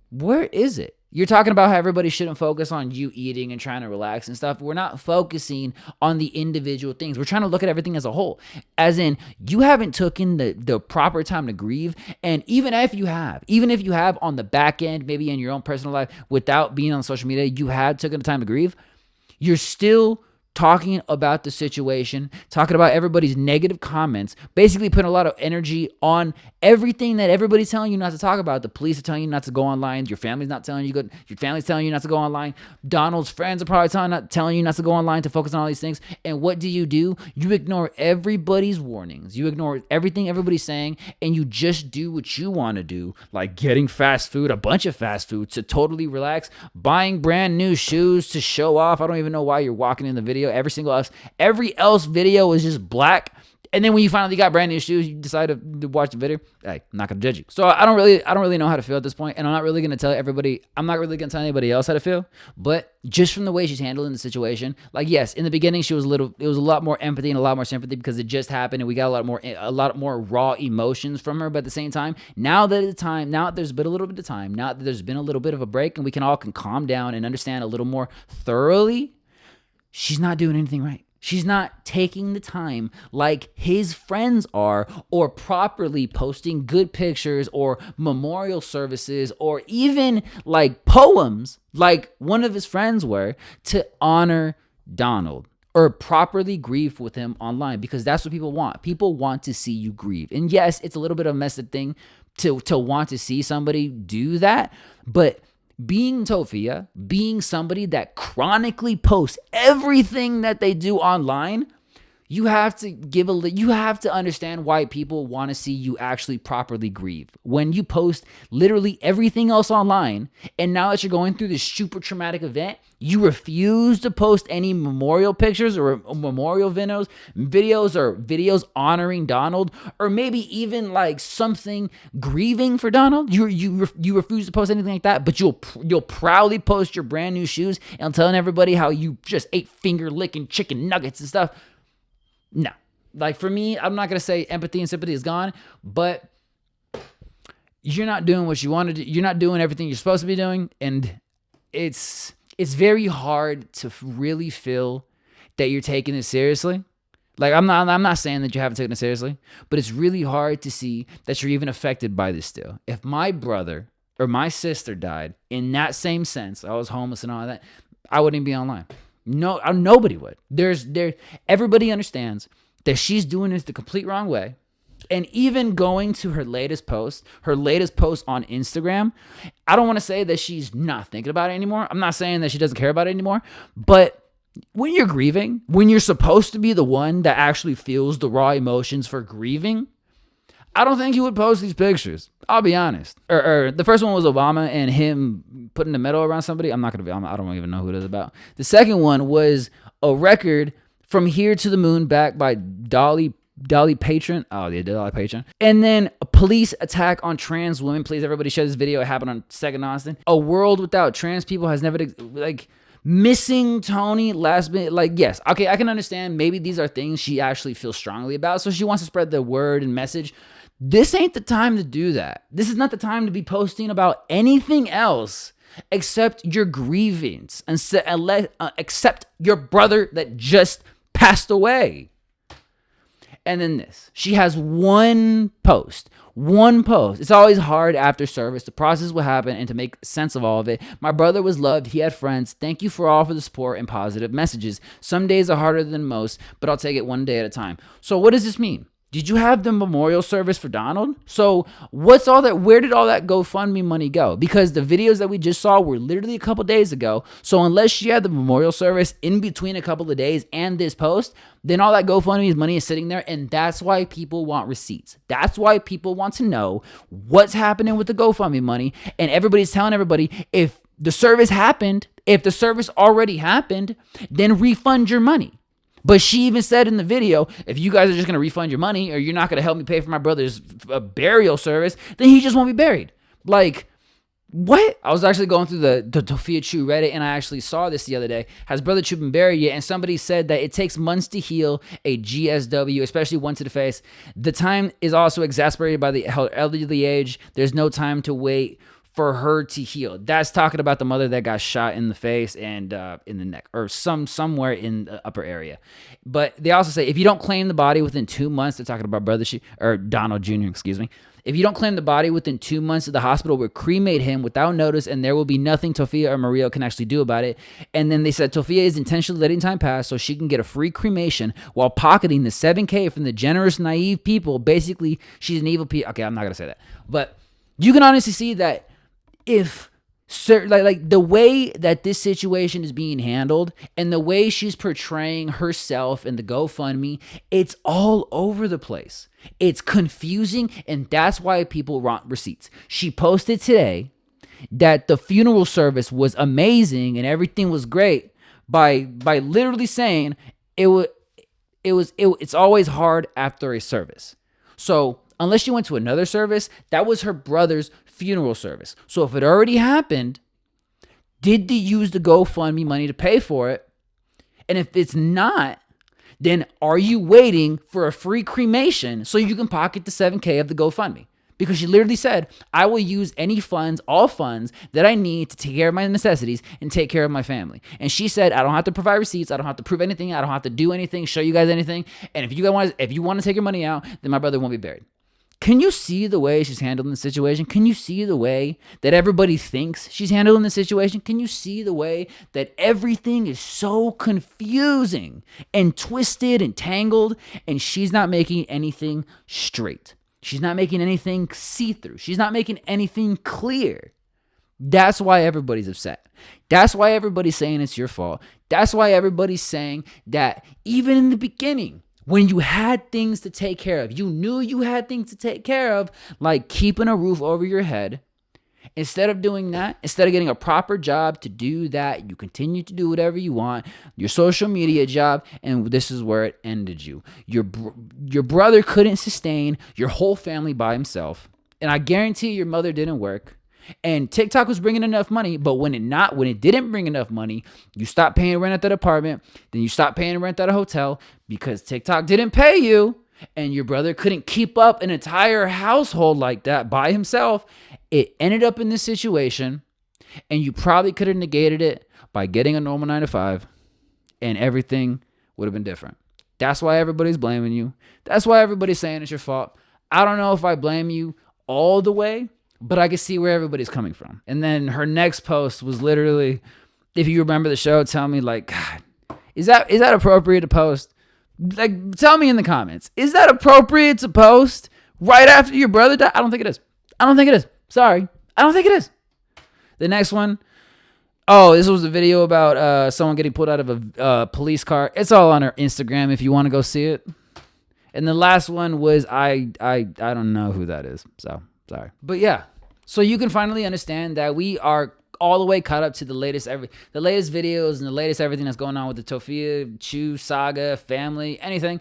where is it? You're talking about how everybody shouldn't focus on you eating and trying to relax and stuff. We're not focusing on the individual things. We're trying to look at everything as a whole. As in, you haven't taken the proper time to grieve. And even if you have on the back end, maybe in your own personal life, without being on social media, you had taken the time to grieve, you're still talking about the situation, talking about everybody's negative comments, basically putting a lot of energy on everything that everybody's telling you not to talk about. The police are telling you not to go online. Your family's not telling you your family's telling you not to go online. Donald's friends are probably telling you not to go online, to focus on all these things. And what do? You ignore everybody's warnings. You ignore everything everybody's saying, and you just do what you want to do, like getting fast food, a bunch of fast food to totally relax, buying brand new shoes to show off. I don't even know why you're walking in the video. Every else video is just black. And then when you finally got brand new shoes, you decide to watch the video. Hey, I'm not gonna judge you. So I don't really know how to feel at this point, and I'm not really gonna tell everybody. I'm not really gonna tell anybody else how to feel. But just from the way she's handling the situation, like yes, in the beginning it was a lot more empathy and a lot more sympathy because it just happened, and we got a lot more raw emotions from her. But at the same time, now that there's been a little bit of time, now that there's been a little bit of a break, and we can calm down and understand a little more thoroughly, she's not doing anything right. She's not taking the time like his friends are, or properly posting good pictures or memorial services or even like poems like one of his friends were to honor Donald or properly grieve with him online, because that's what people want. People want to see you grieve. And yes, it's a little bit of a messy thing to want to see somebody do that, but being Tophia, being somebody that chronically posts everything that they do online, you have to understand why people want to see you actually properly grieve. When you post literally everything else online, and now that you're going through this super traumatic event, you refuse to post any memorial pictures or memorial videos or videos honoring Donald, or maybe even like something grieving for Donald. You refuse to post anything like that, but you'll proudly post your brand new shoes and telling everybody how you just ate finger licking chicken nuggets and stuff. No, like for me, I'm not going to say empathy and sympathy is gone, but you're not doing what you want to do. You're not doing everything you're supposed to be doing. And it's very hard to really feel that you're taking it seriously. Like I'm not saying that you haven't taken it seriously, but it's really hard to see that you're even affected by this still. If my brother or my sister died in that same sense, I was homeless and all that, I wouldn't even be online. No, nobody would. Everybody understands that she's doing this the complete wrong way. And even going to her latest post on Instagram, I don't want to say that she's not thinking about it anymore. I'm not saying that she doesn't care about it anymore. But when you're grieving, when you're supposed to be the one that actually feels the raw emotions for grieving, I don't think you would post these pictures. I'll be honest. Or the first one was Obama and him putting the medal around somebody. I don't even know who it is about. The second one was a record From Here to the Moon Back by Dolly Patron. Oh, yeah, Dolly Patron. And then a police attack on trans women. Please, everybody share this video. It happened on 2nd Austin. A world without trans people has never, like, missing Tony last minute. Like, yes, okay, I can understand. Maybe these are things she actually feels strongly about, so she wants to spread the word and message. This ain't the time to do that. This is not the time to be posting about anything else except your grievance and except your brother that just passed away. And then this. She has one post. It's always hard after service to process what happened and to make sense of all of it. My brother was loved. He had friends. Thank you for all for the support and positive messages. Some days are harder than most, but I'll take it one day at a time. So what does this mean? Did you have the memorial service for Donald? So what's all that? Where did all that GoFundMe money go? Because the videos that we just saw were literally a couple days ago. So unless she had the memorial service in between a couple of days and this post, then all that GoFundMe's money is sitting there. And that's why people want receipts. That's why people want to know what's happening with the GoFundMe money. And everybody's telling everybody, if the service already happened, then refund your money. But she even said in the video, if you guys are just going to refund your money or you're not going to help me pay for my brother's burial service, then he just won't be buried. Like, what? I was actually going through the Tophiachu Reddit, and I actually saw this the other day. Has Brother Chu been buried yet? And somebody said that it takes months to heal a GSW, especially one to the face. The time is also exasperated by the elderly age. There's no time to wait for her to heal. That's talking about the mother that got shot in the face and in the neck, or somewhere in the upper area. But they also say if you don't claim the body within 2 months, they're talking about Donald Jr., excuse me. If you don't claim the body within 2 months, the hospital will cremate him without notice, and there will be nothing Tophia or Maria can actually do about it. And then they said Tophia is intentionally letting time pass so she can get a free cremation while pocketing the $7,000 from the generous, naive people. Basically, she's an evil people. Okay, I'm not going to say that. But you can honestly see that if like the way that this situation is being handled and the way she's portraying herself in the GoFundMe, it's all over the place. It's confusing, and that's why people want receipts. She posted today that the funeral service was amazing and everything was great by literally saying it's always hard after a service. So unless she went to another service, that was her brother's funeral service. So if it already happened, did they use the GoFundMe money to pay for it? And if it's not, then are you waiting for a free cremation so you can pocket the $7,000 of the GoFundMe? Because she literally said, I will use any funds, all funds that I need to take care of my necessities and take care of my family. And she said, I don't have to provide receipts. I don't have to prove anything. I don't have to do anything, show you guys anything. And if you want to take your money out, then my brother won't be buried. Can you see the way she's handling the situation? Can you see the way that everybody thinks she's handling the situation? Can you see the way that everything is so confusing and twisted and tangled, and she's not making anything straight? She's not making anything see-through. She's not making anything clear. That's why everybody's upset. That's why everybody's saying it's your fault. That's why everybody's saying that even in the beginning, when you had things to take care of, you knew you had things to take care of, like keeping a roof over your head. Instead of doing that, instead of getting a proper job to do that, you continue to do whatever you want, your social media job, and this is where it ended you. Your brother couldn't sustain your whole family by himself, and I guarantee your mother didn't work. And TikTok was bringing enough money, but when it didn't bring enough money, you stopped paying rent at that apartment, then you stopped paying rent at a hotel because TikTok didn't pay you, and your brother couldn't keep up an entire household like that by himself. It ended up in this situation, and you probably could have negated it by getting a normal 9-to-5, and everything would have been different. That's why everybody's blaming you. That's why everybody's saying it's your fault. I don't know if I blame you all the way, but I can see where everybody's coming from. And then her next post was literally, if you remember the show, tell me, like, God, is that appropriate to post? Like, tell me in the comments. Is that appropriate to post right after your brother died? I don't think it is. I don't think it is. Sorry. I don't think it is. The next one. Oh, this was a video about someone getting pulled out of a police car. It's all on her Instagram if you want to go see it. And the last one was, I don't know who that is. So, sorry. But yeah. So you can finally understand that we are all the way caught up to the latest videos and the latest everything that's going on with the Tophiachu saga, family, anything.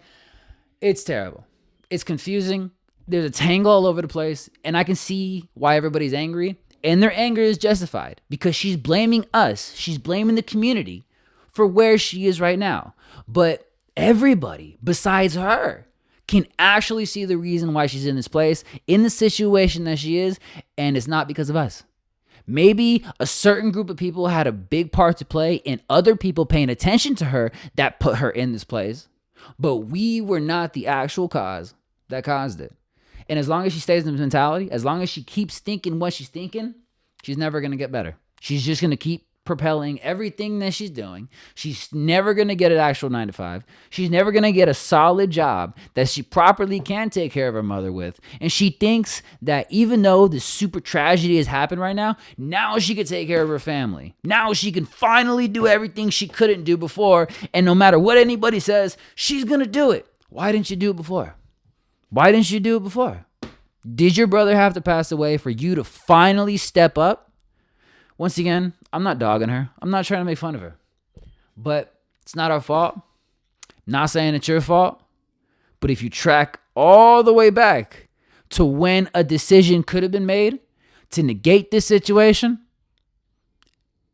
It's terrible. It's confusing. There's a tangle all over the place, and I can see why everybody's angry, and their anger is justified because she's blaming us. She's blaming the community for where she is right now. But everybody besides her can actually see the reason why she's in this place, in the situation that she is, and it's not because of us. Maybe a certain group of people had a big part to play in other people paying attention to her that put her in this place, but we were not the actual cause that caused it. And as long as she stays in this mentality, as long as she keeps thinking what she's thinking, she's never going to get better. She's just going to keep propelling everything that she's doing. She's never going to get an actual 9-to-5. She's never going to get a solid job that she properly can take care of her mother with. And she thinks that even though this super tragedy has happened right now she can take care of her family. Now she can finally do everything she couldn't do before. And no matter what anybody says, she's going to do it. Why didn't you do it before? Why didn't you do it before? Did your brother have to pass away for you to finally step up? Once again, I'm not dogging her. I'm not trying to make fun of her. But it's not our fault. Not saying it's your fault. But if you track all the way back to when a decision could have been made to negate this situation,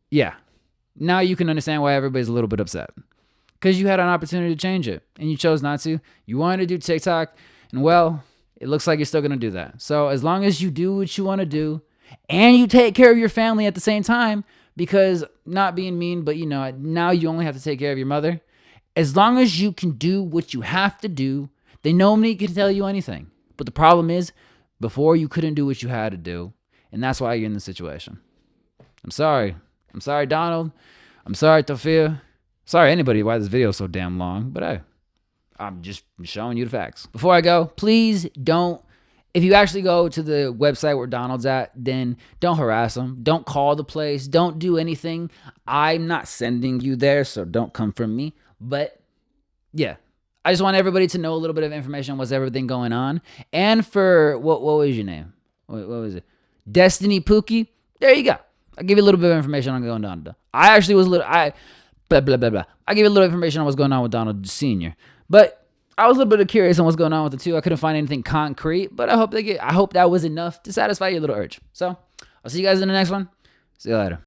yeah, now you can understand why everybody's a little bit upset. Because you had an opportunity to change it, and you chose not to. You wanted to do TikTok, and well, it looks like you're still going to do that. So as long as you do what you want to do, and you take care of your family at the same time, because, not being mean, but now you only have to take care of your mother. As long as you can do what you have to do, then nobody can tell you anything. But the problem is, before you couldn't do what you had to do, and that's why you're in this situation. I'm sorry. I'm sorry, Donald. I'm sorry, Tophia. Sorry, anybody, why this video is so damn long. But hey, I'm just showing you the facts. Before I go, please don't. If you actually go to the website where Donald's at, then don't harass him. Don't call the place. Don't do anything. I'm not sending you there, so don't come from me. But yeah, I just want everybody to know a little bit of information on what's everything going on. And for, what was your name? What was it? Destiny Pookie? There you go. I'll give you a little bit of information on what's going on. I actually was blah, blah, blah, blah. I'll give you a little information on what's going on with Donald Sr. But I was a little bit curious on what's going on with the two. I couldn't find anything concrete, but I hope that was enough to satisfy your little urge. So I'll see you guys in the next one. See you later.